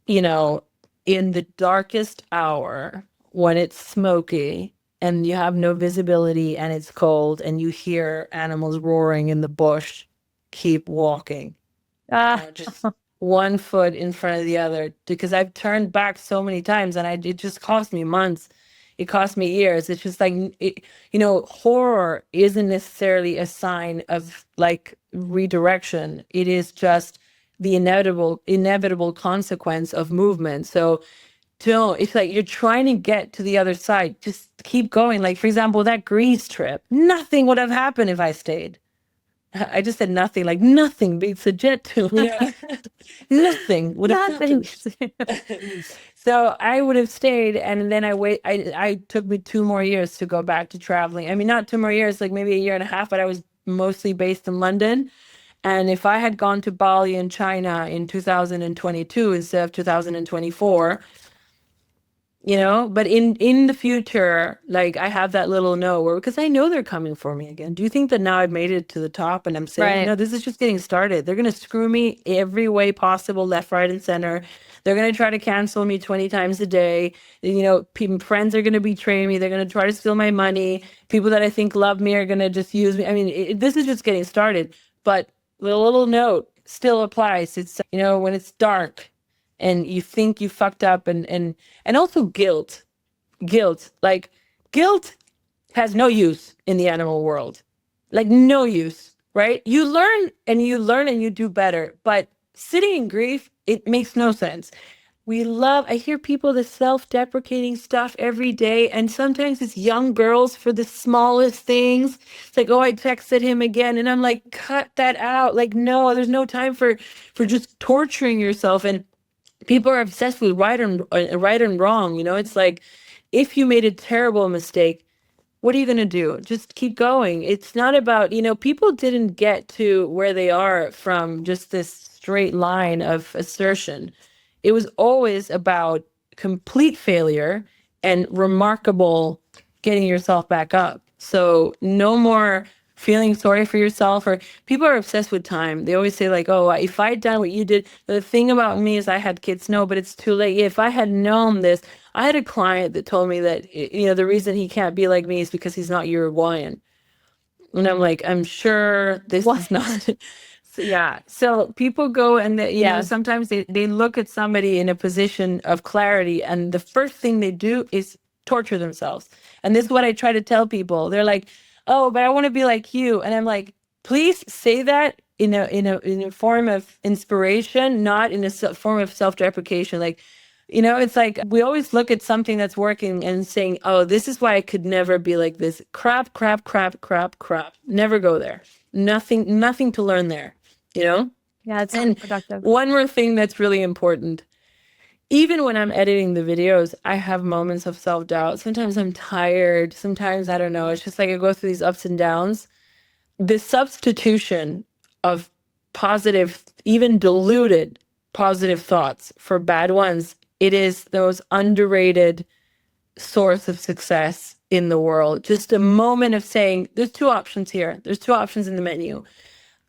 you know, in the darkest hour when it's smoky and you have no visibility and it's cold and you hear animals roaring in the bush, keep walking. Ah, Just one foot in front of the other, because I've turned back so many times, and it just cost me months. It cost me years. It's just like, horror isn't necessarily a sign of like redirection. It is just the inevitable consequence of movement. So don't, it's like you're trying to get to the other side. Just keep going. Like, for example, that Greece trip, nothing would have happened if I stayed. I just said nothing, like nothing beats a jet to, nothing would have Nothing. happened. So I would have stayed, and then I took me 2 more years to go back to traveling. I mean, not 2 more years, like maybe a year and a half, but I was mostly based in London. And if I had gone to Bali in China in 2022 instead of 2024, but in the future, like, I have that little no, where, because I know they're coming for me again. Do you think that now I've made it to the top and I'm saying, Right. no, this is just getting started? They're going to screw me every way possible, left, right, and center. They're going to try to cancel me 20 times a day. Friends are going to betray me. They're going to try to steal my money. People that I think love me are going to just use me. I mean, this is just getting started. But the little note still applies. It's, when it's dark and you think you fucked up, and also guilt, like, guilt has no use in the animal world, like, no use, right? You learn and you do better, but sitting in grief, it makes no sense. I hear people, the self-deprecating stuff every day, and sometimes it's young girls for the smallest things. It's like, oh, I texted him again, and I'm like, cut that out. Like, no, there's no time for just torturing yourself. And people are obsessed with right and wrong. It's like, if you made a terrible mistake, what are you going to do? Just keep going. It's not about, people didn't get to where they are from just this straight line of assertion. It was always about complete failure and remarkable getting yourself back up. So no more feeling sorry for yourself. Or people are obsessed with time. They always say, like, oh, if I'd done what you did, the thing about me is I had kids. No, but it's too late. Yeah, if I had known this, I had a client that told me that, the reason he can't be like me is because he's not Uruguayan. And I'm like, I'm sure this is not. So, yeah. So people go and sometimes they look at somebody in a position of clarity, and the first thing they do is torture themselves. And this is what I try to tell people. They're like, oh, but I want to be like you. And I'm like, please say that in a form of inspiration, not in a form of self-deprecation. Like, it's like we always look at something that's working and saying, oh, this is why I could never be like this. Crap, crap, crap, crap, crap. Never go there. Nothing to learn there, you know? Yeah, it's And productive. one more thing that's really important. Even when I'm editing the videos, I have moments of self-doubt. Sometimes I'm tired. Sometimes, I don't know. It's just like I go through these ups and downs. The substitution of positive, even diluted positive thoughts for bad ones, it is the most underrated source of success in the world. Just a moment of saying, there's two options here. There's two options in the menu.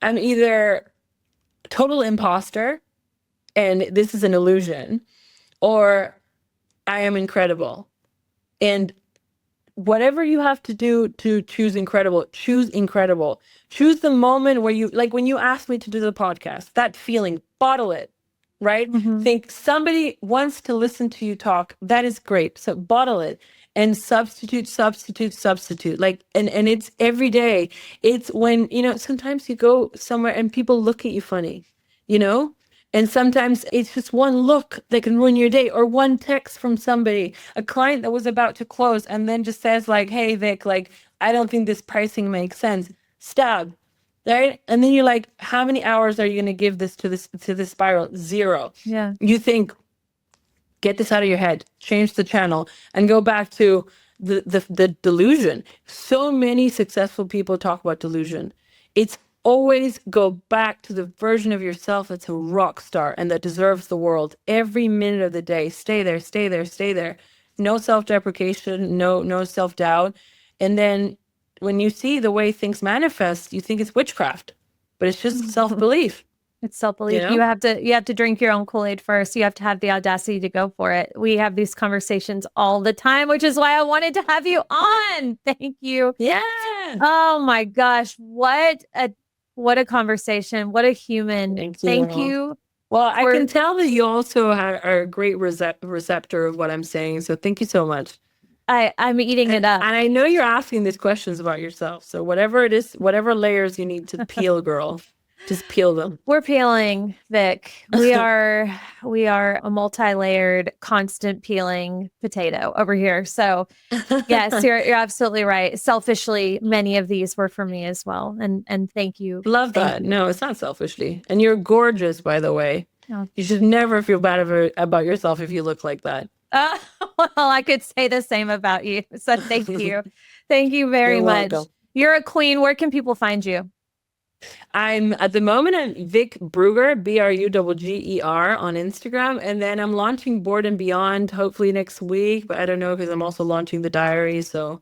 I'm either total imposter and this is an illusion, or I am incredible. And whatever you have to do to choose incredible, choose incredible. Choose the moment where you, like when you asked me to do the podcast, that feeling, bottle it, right? Mhm. Think somebody wants to listen to you talk. That is great. So bottle it and substitute. Like, and it's every day. It's when, sometimes you go somewhere and people look at you funny, you know? And sometimes it's just one look that can ruin your day, or one text from somebody, a client that was about to close and then just says, like, hey, Vic, like, I don't think this pricing makes sense. Stab. Right? And then you're like, how many hours are you going to give this to this spiral? 0. Yeah. You think, get this out of your head, change the channel, and go back to the delusion. So many successful people talk about delusion. It's always go back to the version of yourself that's a rock star and that deserves the world every minute of the day. Stay there, stay there, stay there. No self-deprecation, no self-doubt. And then when you see the way things manifest, you think it's witchcraft, but it's just self-belief. It's self-belief. You have to drink your own Kool-Aid first. You have to have the audacity to go for it. We have these conversations all the time, which is why I wanted to have you on. Thank you. Yeah. Oh my gosh. What a conversation. What a human. Thank you. Thank you Well, I We're can tell that you also are a great receptor of what I'm saying. So thank you so much. I'm eating it up. And I know you're asking these questions about yourself. So whatever it is, whatever layers you need to peel, girl, just peel them. We're peeling, Vic. We are a multi-layered, constant peeling potato over here. So yes, you're absolutely right. Selfishly, many of these were for me as well. And thank you. Love Thank that. you. No, it's not selfishly. And you're gorgeous, by the way. Oh. You should never feel bad about yourself if you look like that. Well, I could say the same about you. So thank you. Thank you very You're much. welcome. You're a queen. Where can people find you? I'm at the moment I'm Vic Brugger, Brugger on Instagram, and then I'm launching Board and Beyond hopefully next week, but I don't know because I'm also launching the diary, so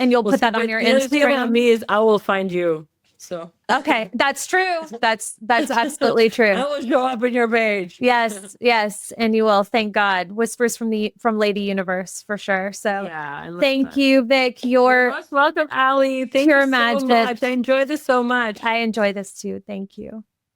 And you'll we'll put see. that on But your the other thing about Instagram. me is I will find you. So Okay, that's true. That's absolutely true. I will show up in your page. Yes, yes, and you will. Thank God. Whispers from Lady Universe for sure. So Yeah, I love thank that. you, Vic. You're You're most welcome, Allie. Thank pure you so magic. much. I enjoyed this so much. I enjoy this too. Thank you.